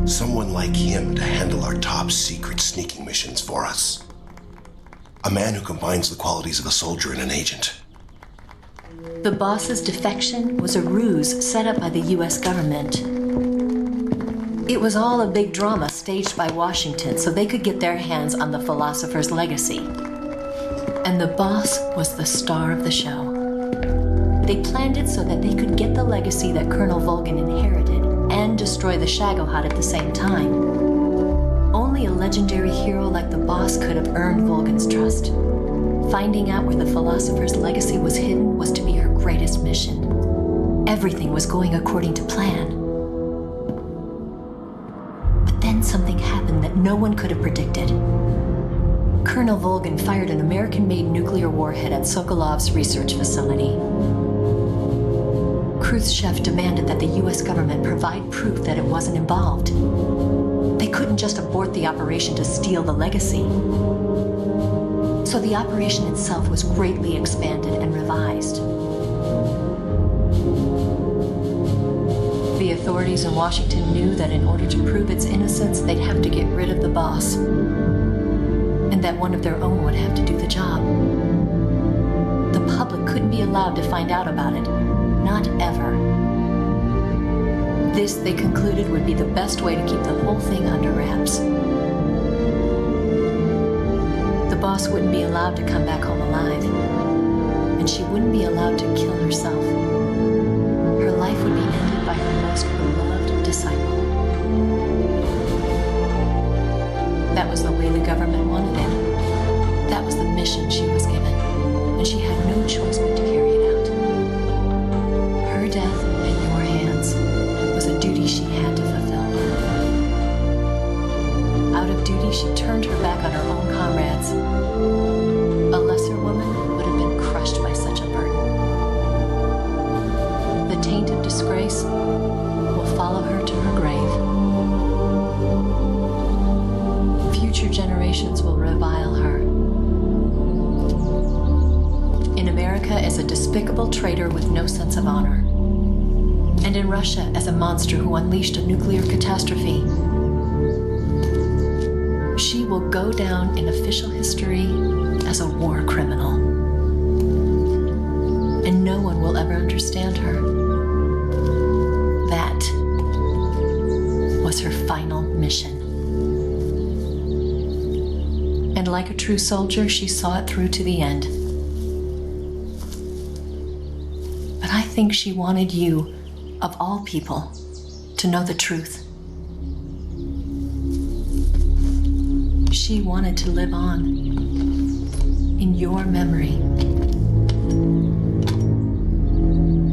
Someone like him to handle our top secret sneaking missions for us. A man who combines the qualities of a soldier and an agent. The boss's defection was a ruse set up by the US government. It was all a big drama staged by Washington so they could get their hands on the philosopher's legacy. And the boss was the star of the show. They planned it so that they could get the legacy that Colonel Volgin inherited and destroy the Shagohod at the same time. Only a legendary hero like the boss could have earned Volgin's trust. Finding out where the philosopher's legacy was hidden was to be her greatest mission. Everything was going according to plan. But then something happened that no one could have predicted. Colonel Volgin fired an American-made nuclear warhead at Sokolov's research facility. Khrushchev demanded that the US government provide proof that it wasn't involved. They couldn't just abort the operation to steal the legacy. So the operation itself was greatly expanded and revised. The authorities in Washington knew that in order to prove its innocence, they'd have to get rid of the boss, and that one of their own would have to do the job. The public couldn't be allowed to find out about it, not ever. This, they concluded, would be the best way to keep the whole thing under wraps. The boss wouldn't be allowed to come back home alive, and she wouldn't be allowed to kill herself. Her life would be ended by her most beloved disciple. That was the way the government wanted it. That was the mission she was given, and she had no choice but to carry it out. Her death in your hands was a duty she had to fulfill. Out of duty, she turned her back on her own comrades. A lesser woman would have been crushed by such a burden. The taint of disgrace will follow her to her grave. Future generations will revile her. In America as a despicable traitor with no sense of honor. And in Russia as a monster who unleashed a nuclear catastrophe. She will go down in official history as a war criminal. And no one will ever understand her. That was her final mission. And like a true soldier, she saw it through to the end. But I think she wanted you, of all people, to know the truth. She wanted to live on in your memory.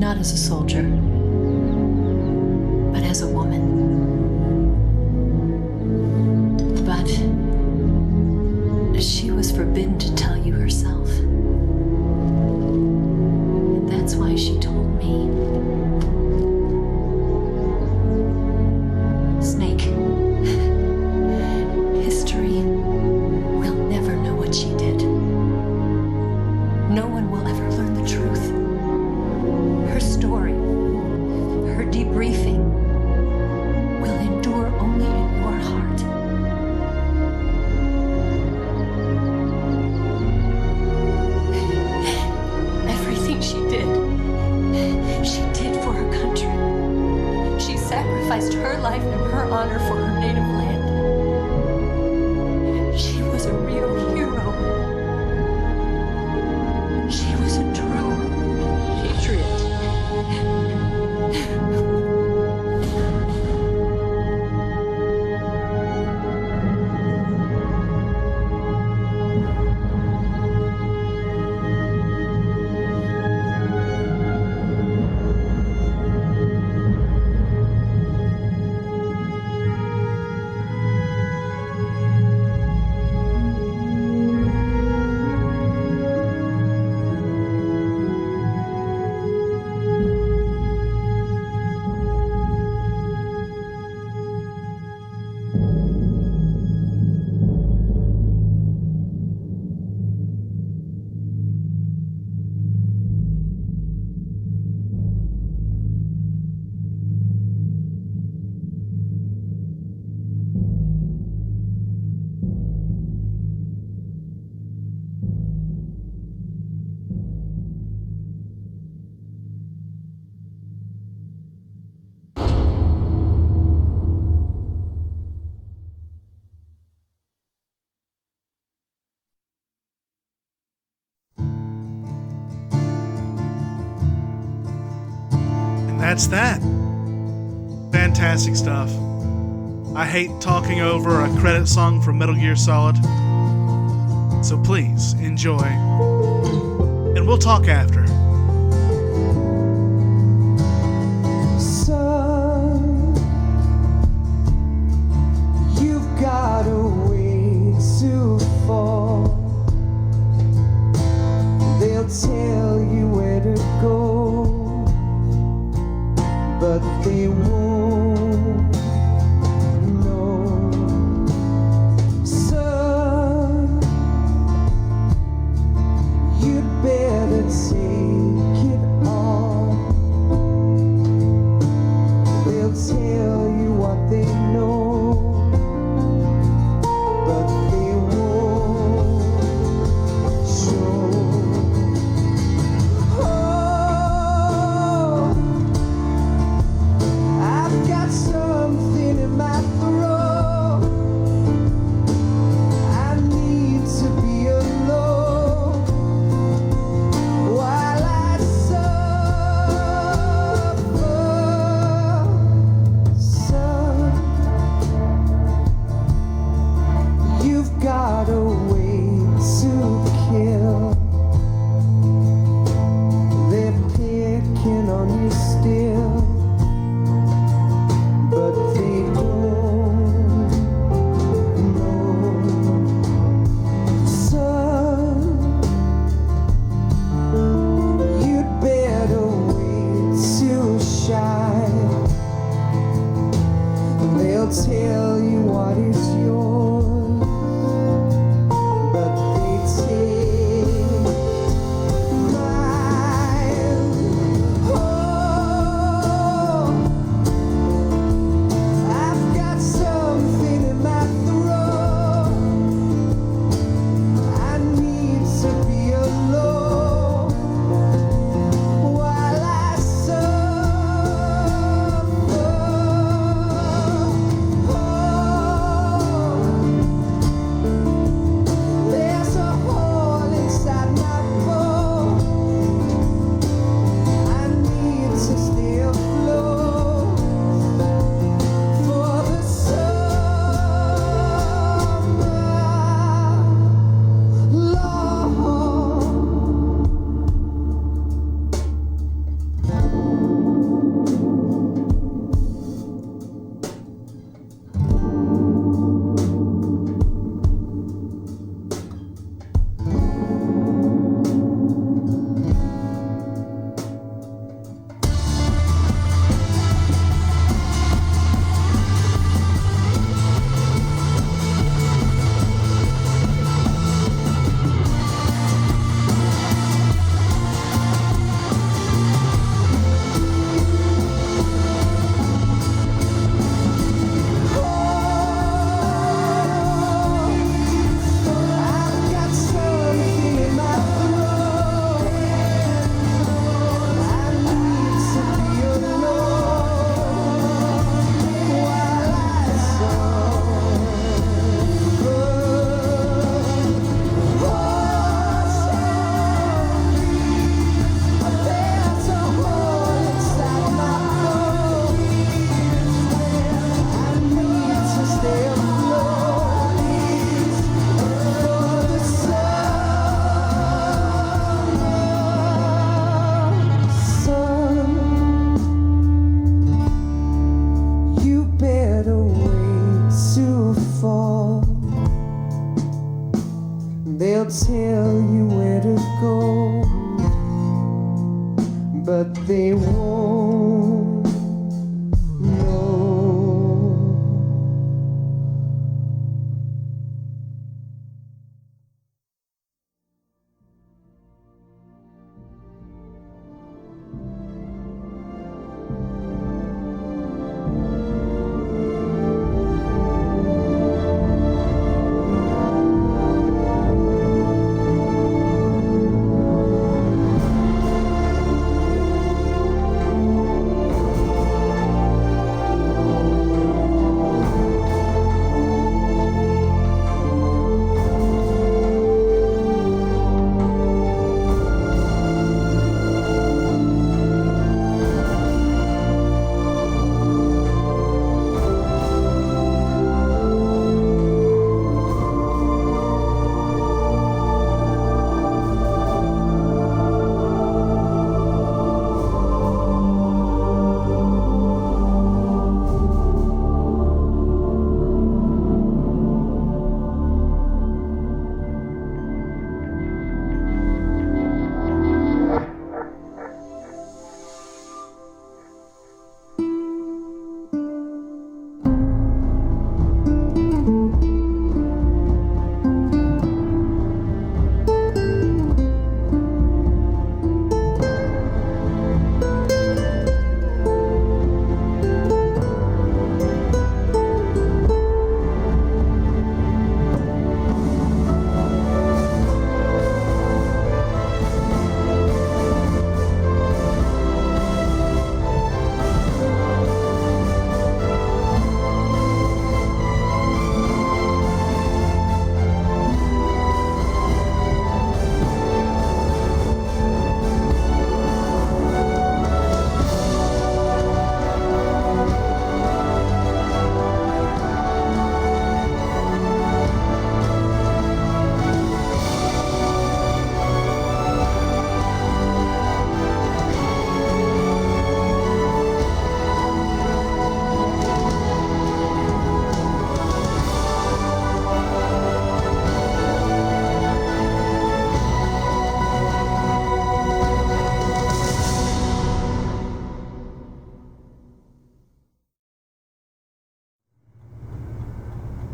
Not as a soldier, but as a woman. But she was forbidden to tell you herself. And that's why she told me. Snake, history will never know what she did. No one will ever learn the truth. Her story, her debriefing, will endure only in your heart. Everything she did for her country. She sacrificed her life and her honor for her native land. She was a real hero. She was a true patriot. That's that. Fantastic stuff. I hate talking over a credit song from Metal Gear Solid. So please enjoy. And we'll talk after. Son, you've got a way to fall. They'll tell you where to go, but they won't know. Son, you'd better take it on. They'll tell you what they know, but they won't show. Oh, I've got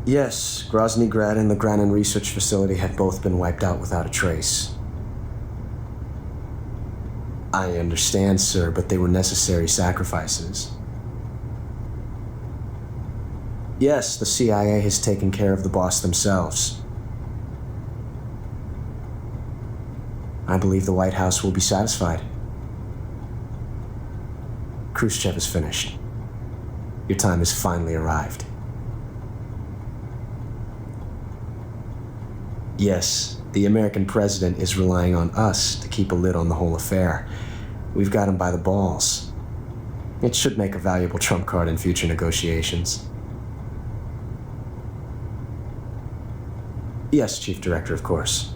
Yes, Grozny Grad and the Granin Research Facility have both been wiped out without a trace. I understand, sir, but they were necessary sacrifices. Yes, the CIA has taken care of the boss themselves. I believe the White House will be satisfied. Khrushchev is finished. Your time has finally arrived. Yes, the American president is relying on us to keep a lid on the whole affair. We've got him by the balls. It should make a valuable trump card in future negotiations. Yes, Chief Director, of course.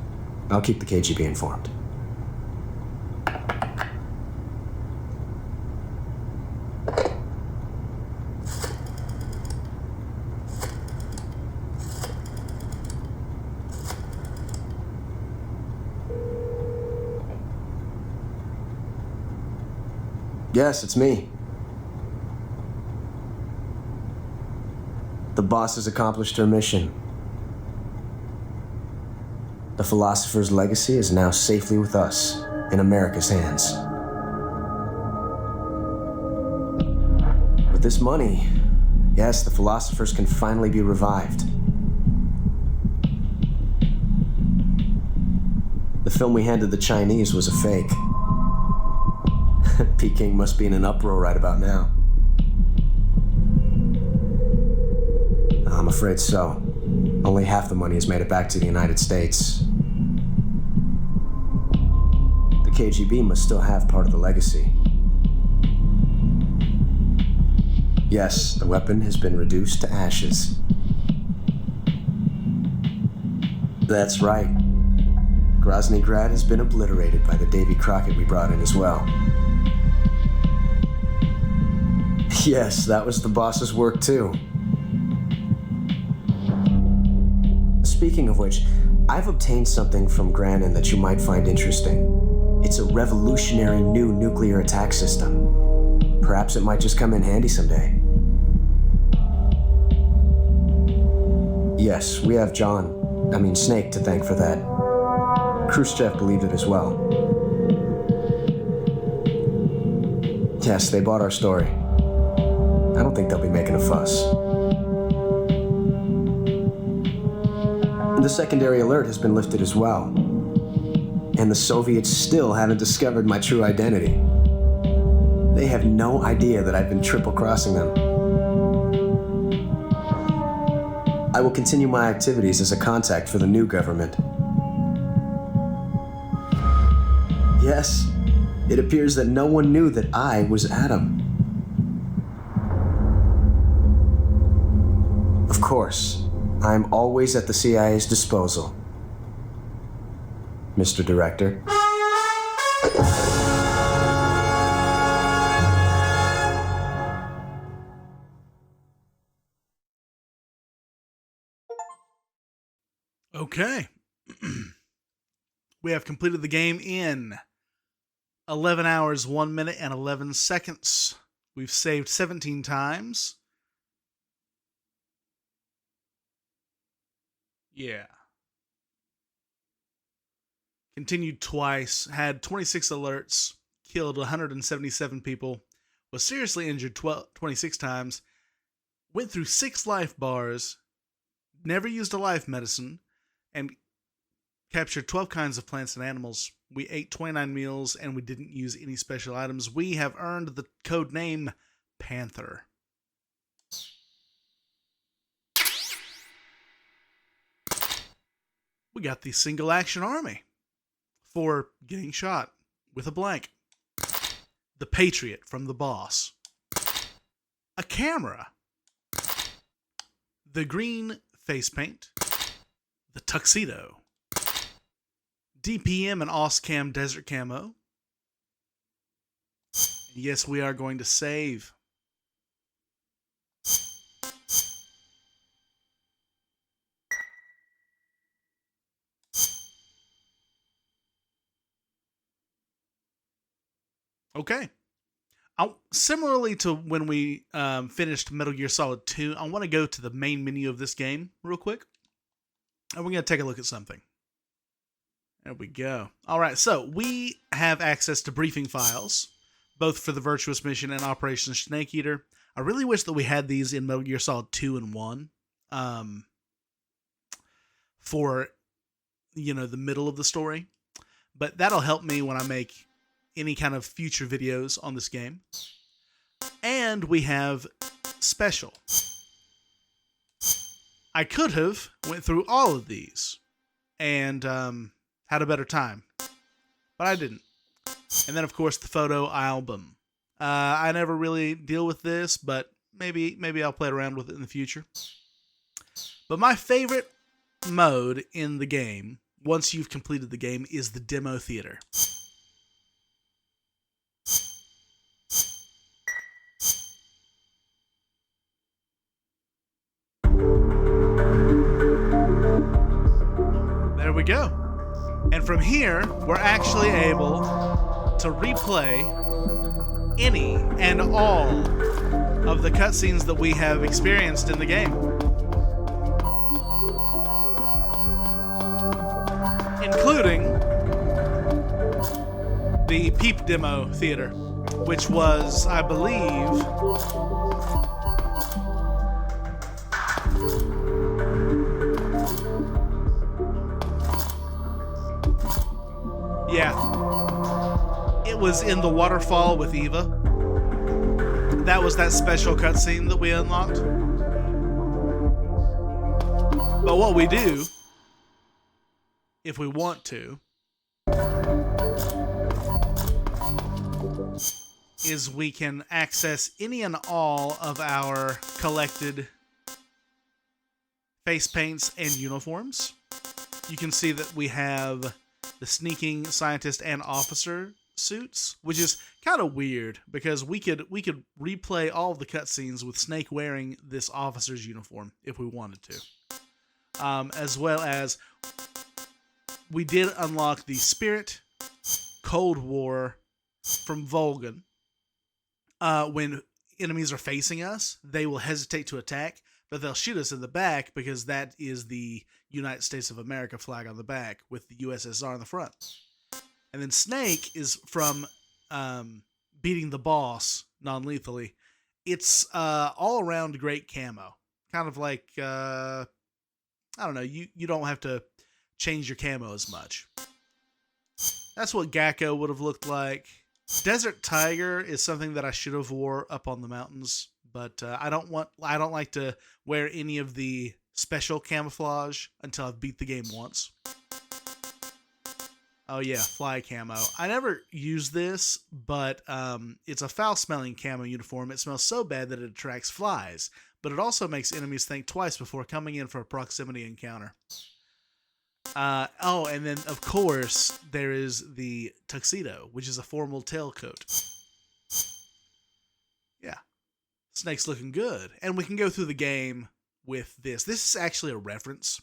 I'll keep the KGB informed. Yes, it's me. The boss has accomplished her mission. The philosopher's legacy is now safely with us, in America's hands. With this money, yes, the philosophers can finally be revived. The film we handed the Chinese was a fake. Peking must be in an uproar right about now. I'm afraid so. Only half the money has made it back to the United States. The KGB must still have part of the legacy. Yes, the weapon has been reduced to ashes. That's right. Grozny Grad has been obliterated by the Davy Crockett we brought in as well. Yes, that was the boss's work too. Speaking of which, I've obtained something from Granin that you might find interesting. It's a revolutionary new nuclear attack system. Perhaps it might just come in handy someday. Yes, we have Snake to thank for that. Khrushchev believed it as well. Yes, they bought our story. I don't think they'll be making a fuss. The secondary alert has been lifted as well. And the Soviets still haven't discovered my true identity. They have no idea that I've been triple-crossing them. I will continue my activities as a contact for the new government. Yes, it appears that no one knew that I was Adam. Of course, I'm always at the CIA's disposal, Mr. Director. Okay. We have completed the game in 11 hours, 1 minute, and 11 seconds. We've saved 17 times. Yeah. Continued twice, had 26 alerts, killed 177 people, was seriously injured 26 times, went through 6 life bars, never used a life medicine, and captured 12 kinds of plants and animals. We ate 29 meals, and we didn't use any special items. We have earned the code name Panther. We got the single action army for getting shot with a blank. The Patriot from the boss. A camera. The green face paint. The tuxedo. DPM and OSCAM desert camo. And yes, we are going to save. Okay. Similarly to when we finished Metal Gear Solid 2, I want to go to the main menu of this game real quick. And we're going to take a look at something. There we go. All right, so we have access to briefing files, both for the Virtuous Mission and Operation Snake Eater. I really wish that we had these in Metal Gear Solid 2 and 1 for, the middle of the story. But that'll help me when I make any kind of future videos on this game. And we have special. I could have went through all of these and had a better time, but I didn't. And then, of course, the photo album. I never really deal with this, but maybe I'll play around with it in the future. But my favorite mode in the game, once you've completed the game, is the demo theater. There we go. And from here, we're actually able to replay any and all of the cutscenes that we have experienced in the game. Including the Peep Demo Theater, which was, I believe, it was in the waterfall with Eva. That was that special cutscene that we unlocked. But what we do, if we want to, is we can access any and all of our collected face paints and uniforms. You can see that we have the sneaking scientist and officer suits, which is kind of weird because we could replay all of the cutscenes with Snake wearing this officer's uniform if we wanted to. As well as we did unlock the Spirit Cold War from Volgin. When enemies are facing us, they will hesitate to attack, but they'll shoot us in the back because that is the United States of America flag on the back with the USSR on the front. And then Snake is from beating the boss non-lethally. It's all around great camo. Kind of like, I don't know, you don't have to change your camo as much. That's what Gakko would have looked like. Desert Tiger is something that I should have wore up on the mountains, but I don't like to wear any of the special camouflage until I've beat the game once. Oh yeah, fly camo. I never use this, but it's a foul-smelling camo uniform. It smells so bad that it attracts flies, but it also makes enemies think twice before coming in for a proximity encounter. And then, of course, there is the tuxedo, which is a formal tailcoat. Yeah. Snake's looking good. And we can go through the game with this. This is actually a reference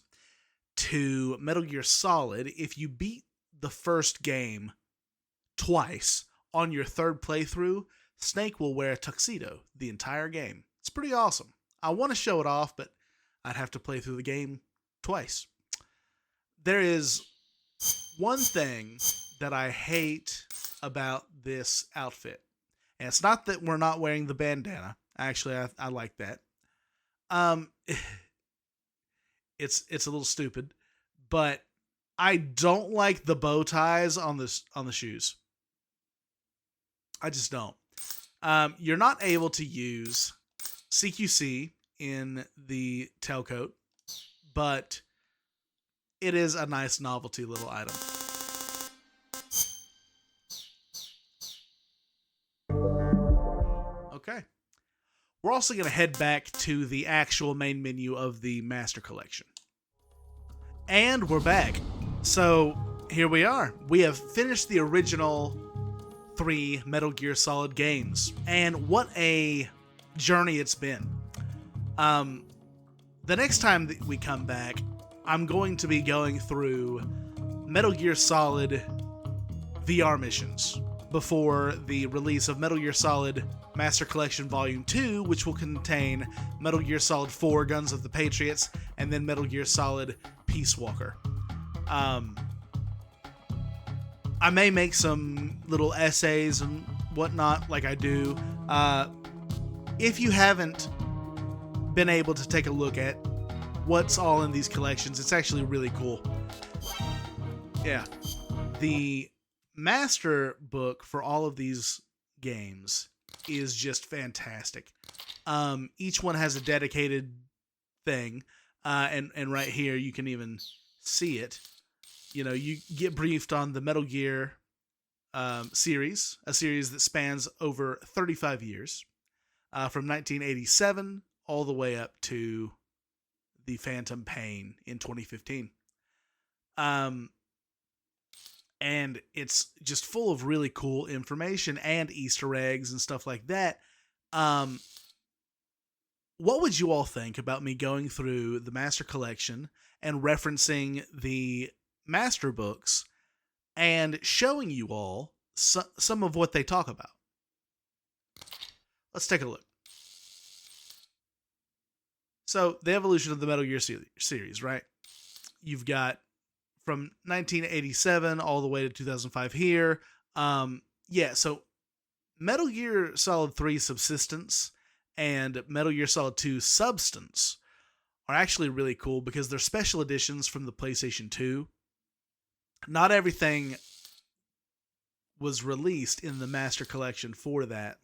to Metal Gear Solid. If you beat the first game twice on your third playthrough, Snake will wear a tuxedo the entire game. It's pretty awesome. I want to show it off, but I'd have to play through the game twice. There is one thing that I hate about this outfit. And it's not that we're not wearing the bandana. Actually, I like that. It's a little stupid, but I don't like the bow ties on the shoes. I just don't. You're not able to use CQC in the tailcoat, but it is a nice novelty little item. Okay. We're also going to head back to the actual main menu of the Master Collection. And we're back. So, here we are. We have finished the original 3 Metal Gear Solid games. And what a journey it's been. The next time that we come back, I'm going to be going through Metal Gear Solid VR missions. before the release of Metal Gear Solid Master Collection Volume 2, which will contain Metal Gear Solid 4 Guns of the Patriots and then Metal Gear Solid Peace Walker. I may make some little essays and whatnot like I do. If you haven't been able to take a look at what's all in these collections, it's actually really cool. Yeah. The master book for all of these games is just fantastic. Each one has a dedicated thing, and right here you can even see it. You know, you get briefed on the Metal Gear series, a series that spans over 35 years, from 1987 all the way up to the Phantom Pain in 2015. And it's just full of really cool information and Easter eggs and stuff like that. What would you all think about me going through the Master Collection and referencing the Master books and showing you all some of what they talk about? Let's take a look. So, the evolution of the Metal Gear series, right? You've got from 1987 all the way to 2005 here. So Metal Gear Solid 3 Subsistence and Metal Gear Solid 2 Substance are actually really cool because they're special editions from the PlayStation 2. Not everything was released in the Master Collection for that.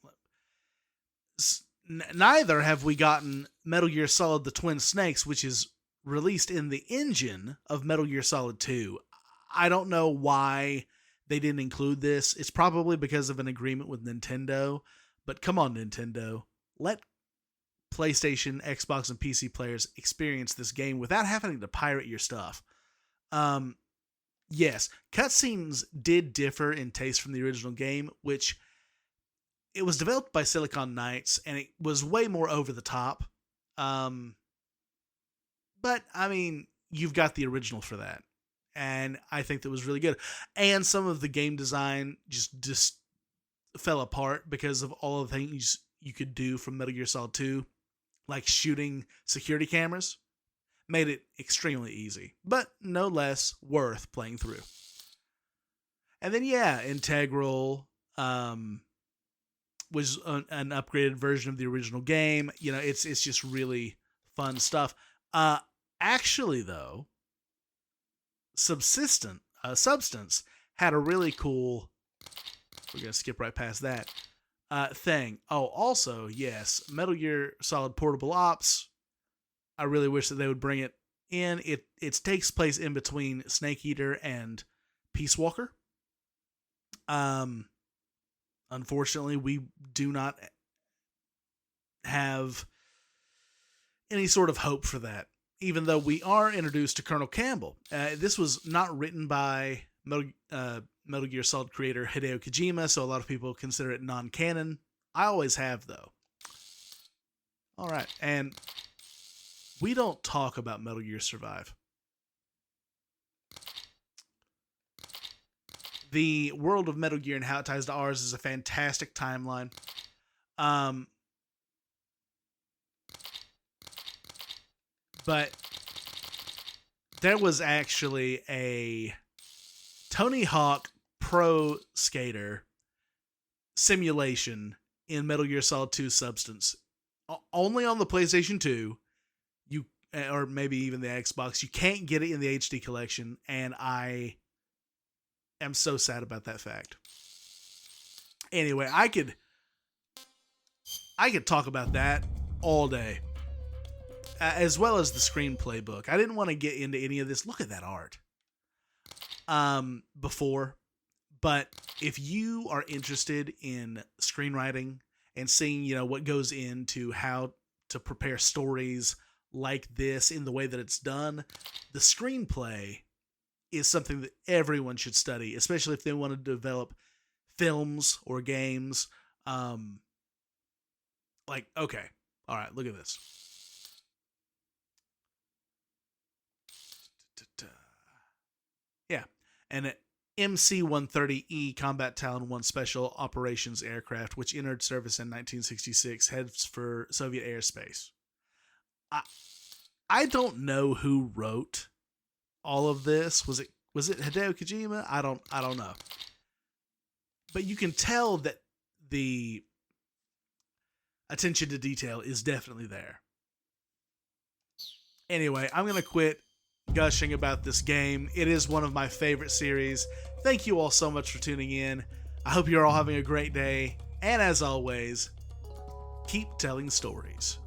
Neither have we gotten Metal Gear Solid The Twin Snakes, which is released in the engine of Metal Gear Solid 2. I don't know why they didn't include this. It's probably because of an agreement with Nintendo, but come on, Nintendo. Let PlayStation, Xbox, and PC players experience this game without having to pirate your stuff. Yes, cutscenes did differ in taste from the original game, which it was developed by Silicon Knights, and it was way more over the top. But, I mean, you've got the original for that. And I think that was really good. And some of the game design just fell apart because of all the things you could do from Metal Gear Solid 2, like shooting security cameras. Made it extremely easy, but no less worth playing through. And then, Integral was an upgraded version of the original game. You know, it's just really fun stuff. Actually, though, Substance had a really cool, we're going to skip right past that, thing. Oh, also, yes, Metal Gear Solid Portable Ops. I really wish that they would bring it in. It takes place in between Snake Eater and Peace Walker. Unfortunately, we do not have any sort of hope for that, even though we are introduced to Colonel Campbell. This was not written by Metal Gear Solid creator Hideo Kojima, so a lot of people consider it non-canon. I always have, though. All right, and we don't talk about Metal Gear Survive. The world of Metal Gear and how it ties to ours is a fantastic timeline. But there was actually a Tony Hawk Pro Skater simulation in Metal Gear Solid 2 Substance. Only on the PlayStation 2, or maybe even the Xbox. You can't get it in the HD collection, and I am so sad about that fact. Anyway, I could talk about that all day. As well as the screenplay book. I didn't want to get into any of this. Look at that art. Before. But if you are interested in screenwriting and seeing, what goes into how to prepare stories like this in the way that it's done, the screenplay is something that everyone should study, especially if they want to develop films or games. Okay. All right, look at this. Yeah. And MC-130E Combat Talon 1 Special Operations aircraft, which entered service in 1966, heads for Soviet airspace. I don't know who wrote all of this. Was it Hideo Kojima? I don't know. But you can tell that the attention to detail is definitely there. Anyway, I'm going to quit gushing about this game. It is one of my favorite series. Thank you all so much for tuning in. I hope you're all having a great day. And as always, keep telling stories.